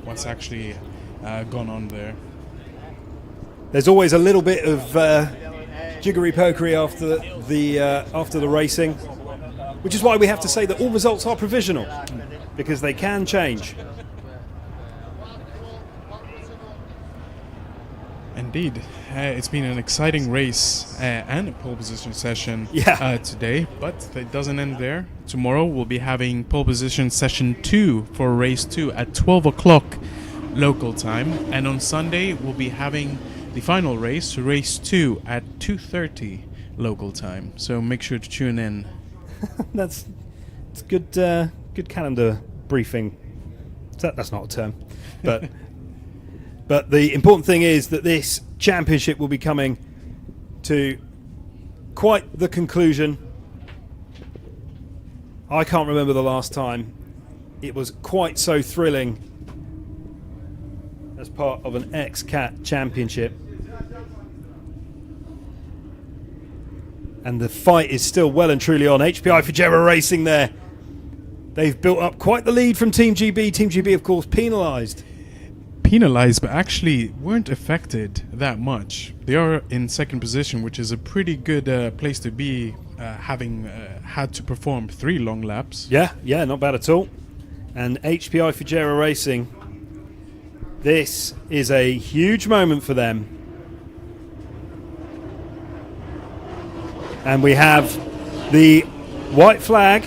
what's actually gone on there. There's always a little bit of jiggery-pokery after the racing, which is why we have to say that all results are provisional, because they can change. Indeed. It's been an exciting race and a pole position session today, but it doesn't end there. Tomorrow we'll be having pole position session 2 for race 2 at 12 o'clock local time, and on Sunday we'll be having the final race, race 2, at 2:30 local time. So make sure to tune in. That's good. Good calendar briefing. That's not a term, but but the important thing is that this championship will be coming to quite the conclusion. I can't remember the last time it was quite so thrilling as part of an Xcat Championship. And the fight is still well and truly on. HPI Fujera Racing there. They've built up quite the lead from Team GB. Team GB, of course, penalised. Penalised, but actually weren't affected that much. They are in second position, which is a pretty good place to be, having had to perform 3 long laps. Yeah, not bad at all. And HPI Fujera Racing, this is a huge moment for them. And we have the white flag,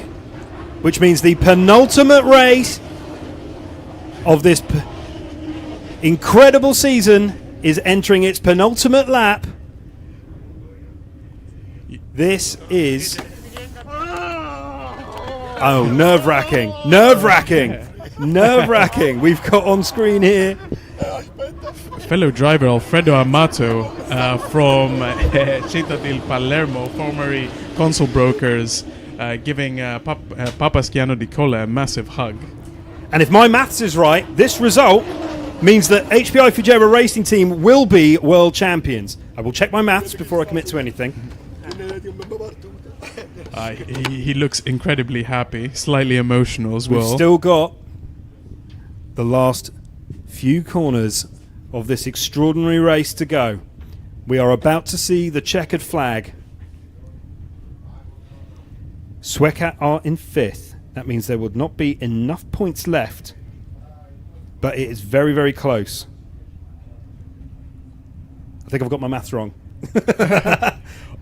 which means the penultimate race of this incredible season is entering its penultimate lap. This is... Oh, nerve-wracking. We've got on screen here fellow driver Alfredo Amato from Cittadel Palermo, formerly console brokers, giving Papaschiano di Cola a massive hug. And if my maths is right, this result means that HPI Fujera Racing Team will be world champions. I will check my maths before I commit to anything. He looks incredibly happy, slightly emotional as well. We've still got the last few corners of this extraordinary race to go. We are about to see the checkered flag. Xcat are in 5th. That means there would not be enough points left, but it is very, very close. I think I've got my maths wrong.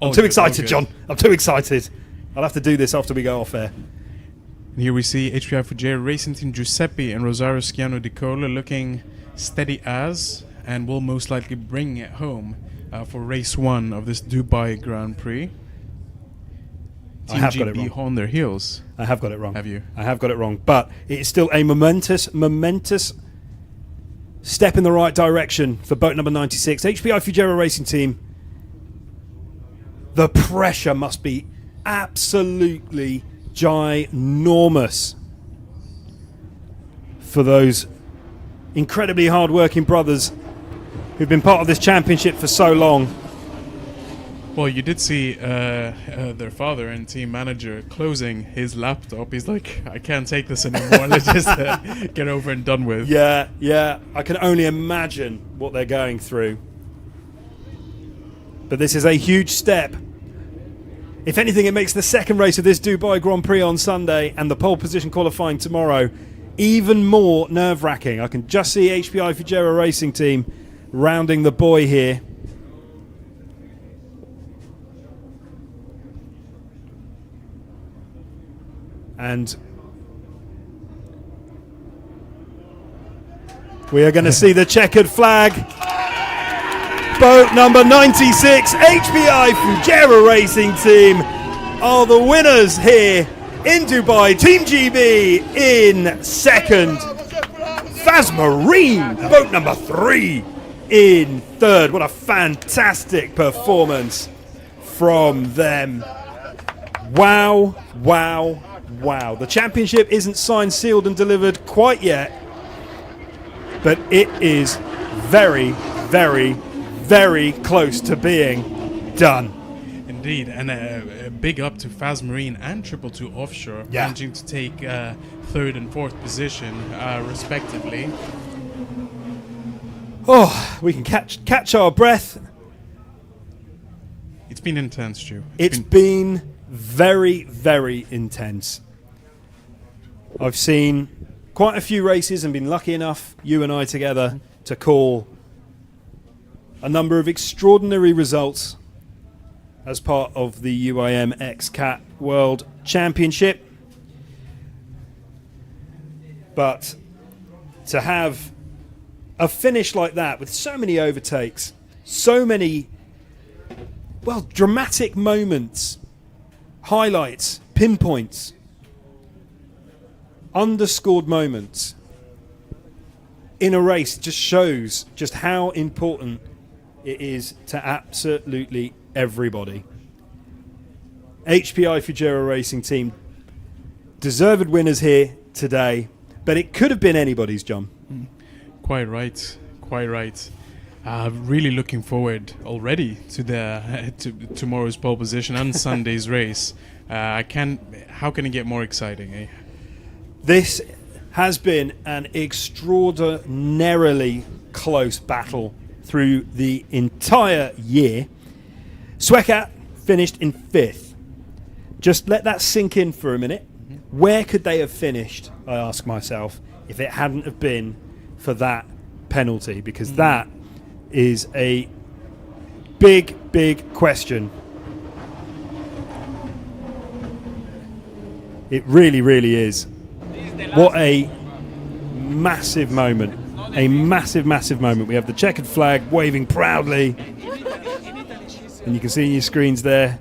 I'm too excited, John. I'm too excited. I'll have to do this after we go off air. And here we see HPI Fujera Racing Team Giuseppe and Rosario Schiano di Cola looking steady as, and will most likely bring it home for race 1 of this Dubai Grand Prix. Team GB on their heels. I have got it wrong. Have you? I have got it wrong, but it is still a momentous step in the right direction for boat number 96. HPI Fujera Racing Team. The pressure must be absolutely ginormous for those incredibly hard-working brothers who've been part of this championship for so long. Well, you did see their father and team manager closing his laptop. He's like, I can't take this anymore. Let's just get over and done with. Yeah. I can only imagine what they're going through. But this is a huge step. If anything, it makes the second race of this Dubai Grand Prix on Sunday and the pole position qualifying tomorrow even more nerve-wracking. I can just see HPI Fujera Racing Team rounding the buoy here. And we are going to see the checkered flag. Boat number 96, HPI Fujera Racing Team are the winners here in Dubai. Team GB in second. Fazmarine, boat number 3, in third. What a fantastic performance from them. Wow. The championship isn't signed, sealed and delivered quite yet, but it is very, very, very close to being done. Indeed, and a big up to Fazmarine and 222 Offshore, managing to take 3rd and 4th position respectively. Oh, we can catch our breath. It's been intense, Stu. It's been very, very intense. I've seen quite a few races and been lucky enough, you and I together, to call a number of extraordinary results as part of the UIM Xcat World Championship. But to have a finish like that with so many overtakes, so many, well, dramatic moments, highlights, pinpoints, underscored moments in a race just shows just how important it is to absolutely everybody. HPI Fujera Racing Team deserved winners here today, but it could have been anybody's, John. Quite right. Quite right. Really looking forward already to the to tomorrow's pole position and Sunday's race. How can it get more exciting? Eh? This has been an extraordinarily close battle through the entire year. Xcat finished in 5th. Just let that sink in for a minute. Where could they have finished, I ask myself, if it hadn't have been for that penalty? Because that is a big, big question. It really, really is. What a massive moment. A massive, massive moment. We have the checkered flag waving proudly. And you can see on your screens there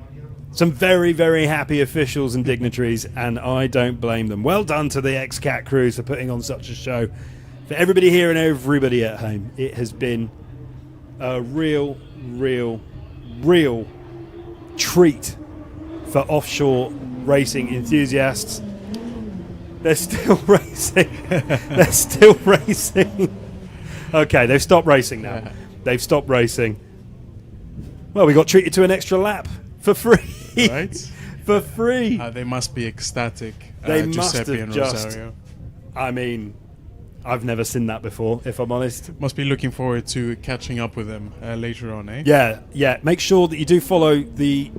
some very, very happy officials and dignitaries, and I don't blame them. Well done to the Xcat crews for putting on such a show. For everybody here and everybody at home, it has been a real, real, real treat for offshore racing enthusiasts. They're still racing. They're still racing. Okay, they've stopped racing now. They've stopped racing. Well, we got treated to an extra lap for free. Right? For free. They must be ecstatic. They Giuseppe must have and just. Rosario. I mean, I've never seen that before, if I'm honest. Must be looking forward to catching up with them later on, eh? Yeah. Make sure that you do follow the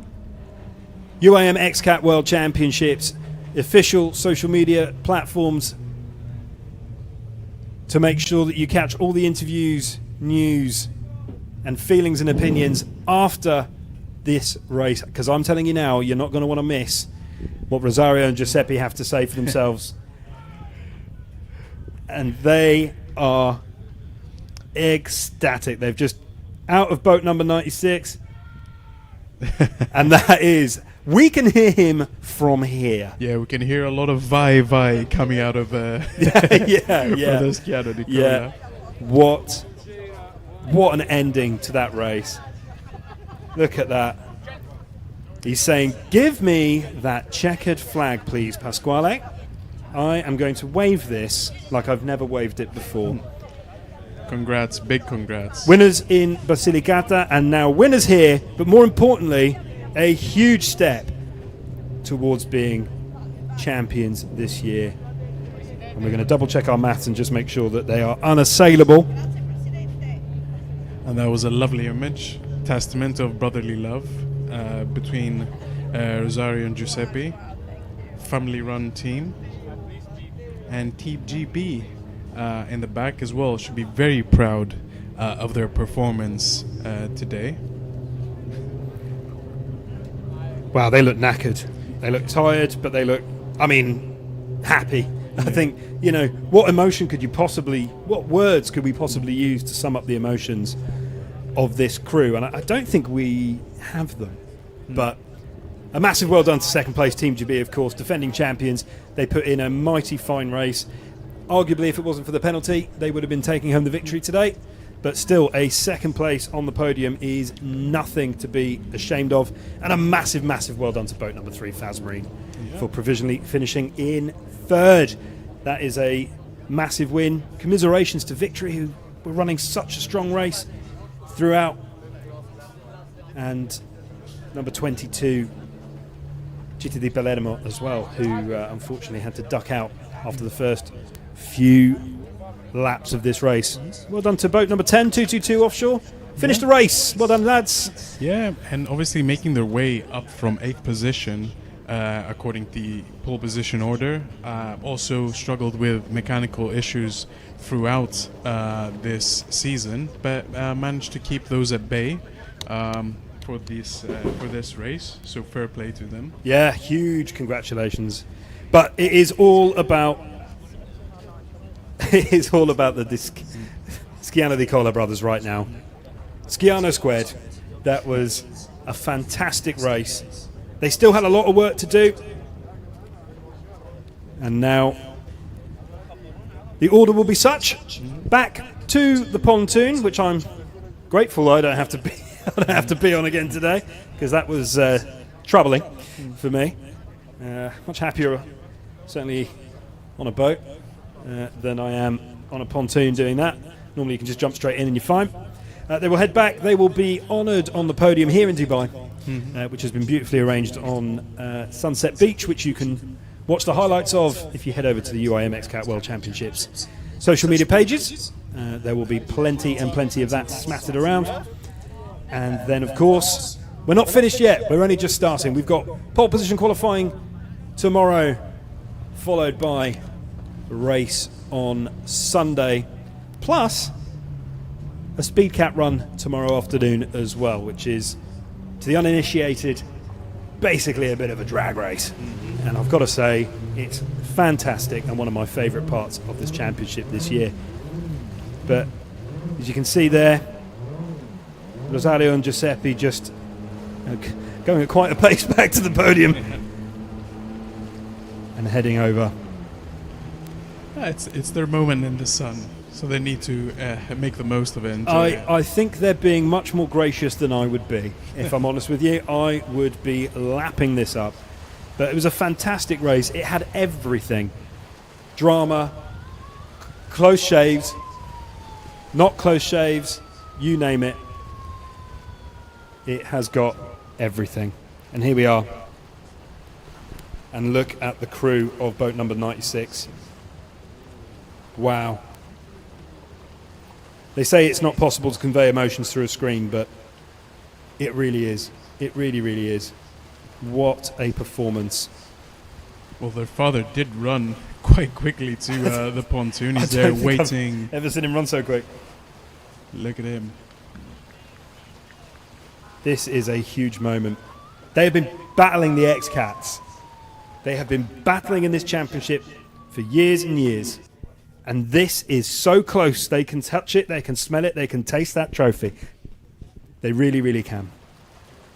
UIM Xcat World Championships official social media platforms to make sure that you catch all the interviews, news, and feelings and opinions after this race. Because I'm telling you now, you're not going to want to miss what Rosario and Giuseppe have to say for themselves. And they are ecstatic. They've just out of boat number 96. And that is, we can hear him from here. Yeah, we can hear a lot of vai coming out of yeah. Yeah. What an ending to that race. Look at that. He's saying, give me that checkered flag, please, Pasquale. I am going to wave this like I've never waved it before. Congrats, big congrats. Winners in Basilicata and now winners here, but more importantly, a huge step towards being champions this year. And we're going to double check our maths and just make sure that they are unassailable. And that was a lovely image, testament of brotherly love between Rosario and Giuseppe, family-run team, and Team GB in the back as well should be very proud of their performance today. Wow, they look knackered. They look tired, but they look, happy. I think, what emotion could you possibly, what words could we possibly use to sum up the emotions of this crew? And I don't think we have them. But a massive well done to second place Team GB, of course, defending champions. They put in a mighty fine race. Arguably, if it wasn't for the penalty, they would have been taking home the victory today. But still, a second place on the podium is nothing to be ashamed of. And a massive, massive well done to boat number 3, Fazmarine, for provisionally finishing in 3rd. That is a massive win. Commiserations to Victory, who were running such a strong race throughout. And number 22, GT di Palermo as well, who unfortunately had to duck out after the first few laps of this race. Well done to boat number 10, 222 offshore. Finished the race. Well done, lads. Yeah, and obviously making their way up from 8th position according to the pole position order. Also struggled with mechanical issues throughout this season, but managed to keep those at bay for this race. So fair play to them. Yeah, huge congratulations. But it is all about the Sciano di Cola brothers right now. Sciano squared. That was a fantastic race. They still had a lot of work to do. And now the order will be such. Back to the pontoon, which I'm grateful I don't have to be on again today, because that was troubling for me. Much happier certainly on a boat, than I am on a pontoon doing that. Normally you can just jump straight in and you're fine. They will head back. They will be honoured on the podium here in Dubai, which has been beautifully arranged on Sunset Beach, which you can watch the highlights of if you head over to the UIM Xcat World Championships social media pages. There will be plenty and plenty of that smattered around. And then, of course, we're not finished yet. We're only just starting. We've got pole position qualifying tomorrow, followed by a race on Sunday, plus a speed cap run tomorrow afternoon as well, which is, to the uninitiated, basically a bit of a drag race. And I've got to say, it's fantastic and one of my favourite parts of this championship this year. But as you can see there, Rosario and Giuseppe just going at quite a pace back to the podium and heading over. It's their moment in the sun, so they need to make the most of it. And I think they're being much more gracious than I would be, if I'm honest with you. I would be lapping this up. But it was a fantastic race. It had everything. Drama, close shaves, not close shaves, you name it. It has got everything. And here we are. And look at the crew of boat number 96. Wow. They say it's not possible to convey emotions through a screen, but it really is. It really, really is. What a performance. Well, their father did run quite quickly to the pontoon. He's there waiting. I've ever seen him run so quick. Look at him. This is a huge moment. They have been battling the Xcats. They have been battling in this championship for years and years. And this is so close. They can touch it, they can smell it, they can taste that trophy. They really, really can.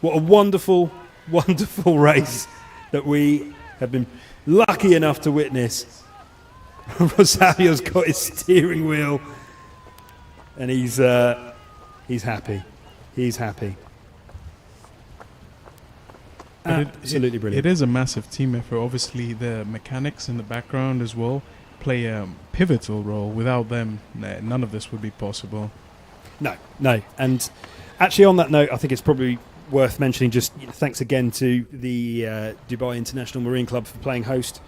What a wonderful, wonderful race that we have been lucky enough to witness. Rosario's got his steering wheel and he's happy. He's happy. Absolutely brilliant. It is a massive team effort. Obviously, the mechanics in the background as well play a pivotal role. Without them, none of this would be possible. No. And actually, on that note, I think it's probably worth mentioning just thanks again to the Dubai International Marine Club for playing host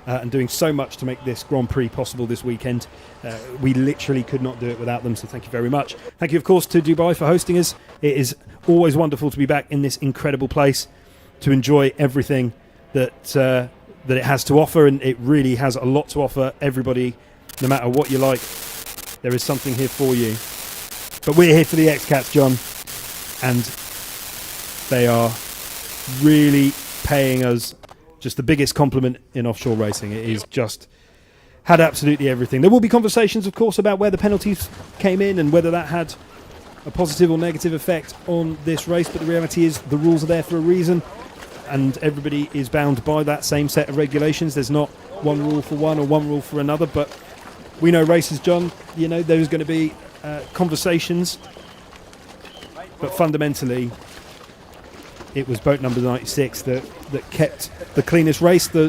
and doing so much to make this Grand Prix possible this weekend. We literally could not do it without them, so thank you very much. Thank you, of course, to Dubai for hosting us. It is always wonderful to be back in this incredible place, to enjoy everything that it has to offer, and it really has a lot to offer everybody. No matter what you like, there is something here for you. But we're here for the Xcats, John, and they are really paying us just the biggest compliment in offshore racing. It is just had absolutely everything. There will be conversations, of course, about where the penalties came in and whether that had a positive or negative effect on this race, but the reality is the rules are there for a reason, and everybody is bound by that same set of regulations. There's not one rule for one or one rule for another, but we know races, John, there's going to be conversations, but fundamentally it was boat number 96 that kept the cleanest race. They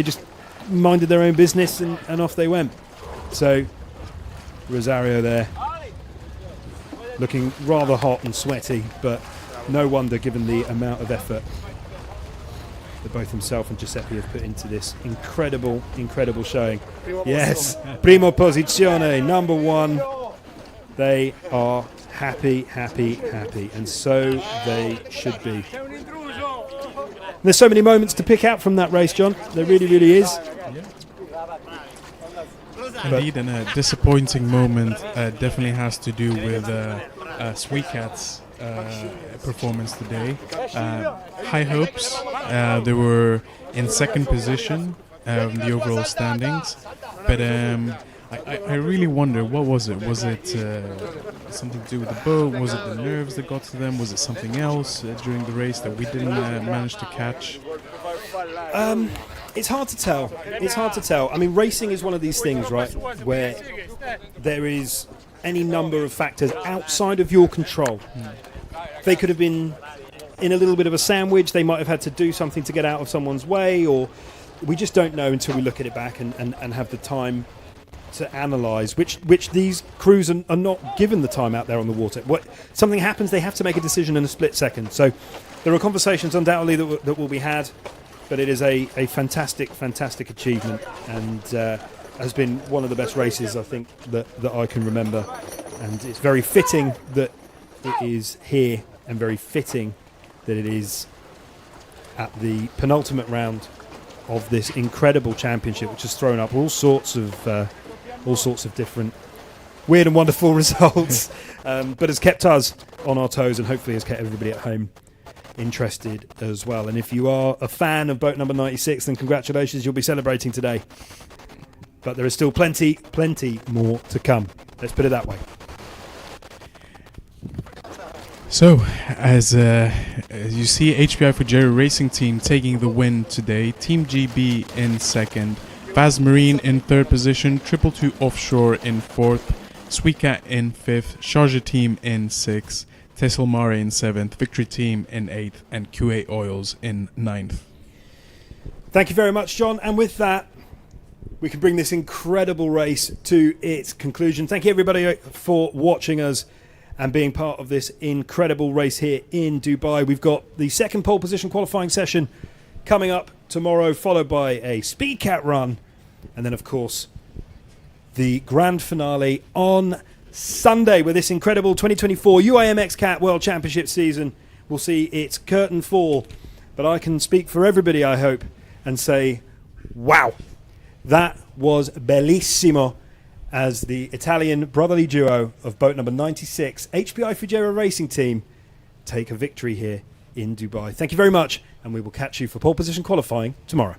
just minded their own business and off they went. So Rosario there looking rather hot and sweaty, but no wonder given the amount of effort that both himself and Giuseppe have put into this incredible showing. Yes, primo posizione, number one. They are happy, and so they should be. There's so many moments to pick out from that race, John. There really, really is. Indeed, and a disappointing moment definitely has to do with Sweet Cat's performance today. High hopes. They were in second position in the overall standings, but I really wonder, what was it? Was it something to do with the boat? Was it the nerves that got to them? Was it something else during the race that we didn't manage to catch? It's hard to tell. I mean, racing is one of these things, right, where there is any number of factors outside of your control. They could have been in a little bit of a sandwich. They might have had to do something to get out of someone's way, or we just don't know until we look at it back and have the time to analyse, which these crews are not given the time out there on the water. What something happens, they have to make a decision in a split second. So there are conversations undoubtedly that will be had, but it is a fantastic achievement, and has been one of the best races I think that I can remember. And it's very fitting that it is here, and very fitting that it is at the penultimate round of this incredible championship, which has thrown up all sorts of different weird and wonderful results, but has kept us on our toes, and hopefully has kept everybody at home interested as well. And if you are a fan of boat number 96, then congratulations, you'll be celebrating today. But there is still plenty more to come. Let's put it that way. So, as you see, HPI Fujairah Racing Team taking the win today. Team GB in second, Vaz Marine in third position, 222 Offshore in fourth, Sweetcat in fifth, Sharjah Team in sixth, Tessel Mare in seventh, Victory Team in eighth, and QA Oils in ninth. Thank you very much, John. And with that, we can bring this incredible race to its conclusion. Thank you, everybody, for watching us and being part of this incredible race here in Dubai. We've got the second pole position qualifying session coming up tomorrow, followed by a Speed Cat run, and then, of course, the grand finale on Sunday, where this incredible 2024 UIM Xcat World Championship season will see its curtain fall. But I can speak for everybody, I hope, and say, wow, that was bellissimo, as the Italian brotherly duo of boat number 96, HPI Fujairah Racing Team, take a victory here in Dubai. Thank you very much, and we will catch you for pole position qualifying tomorrow.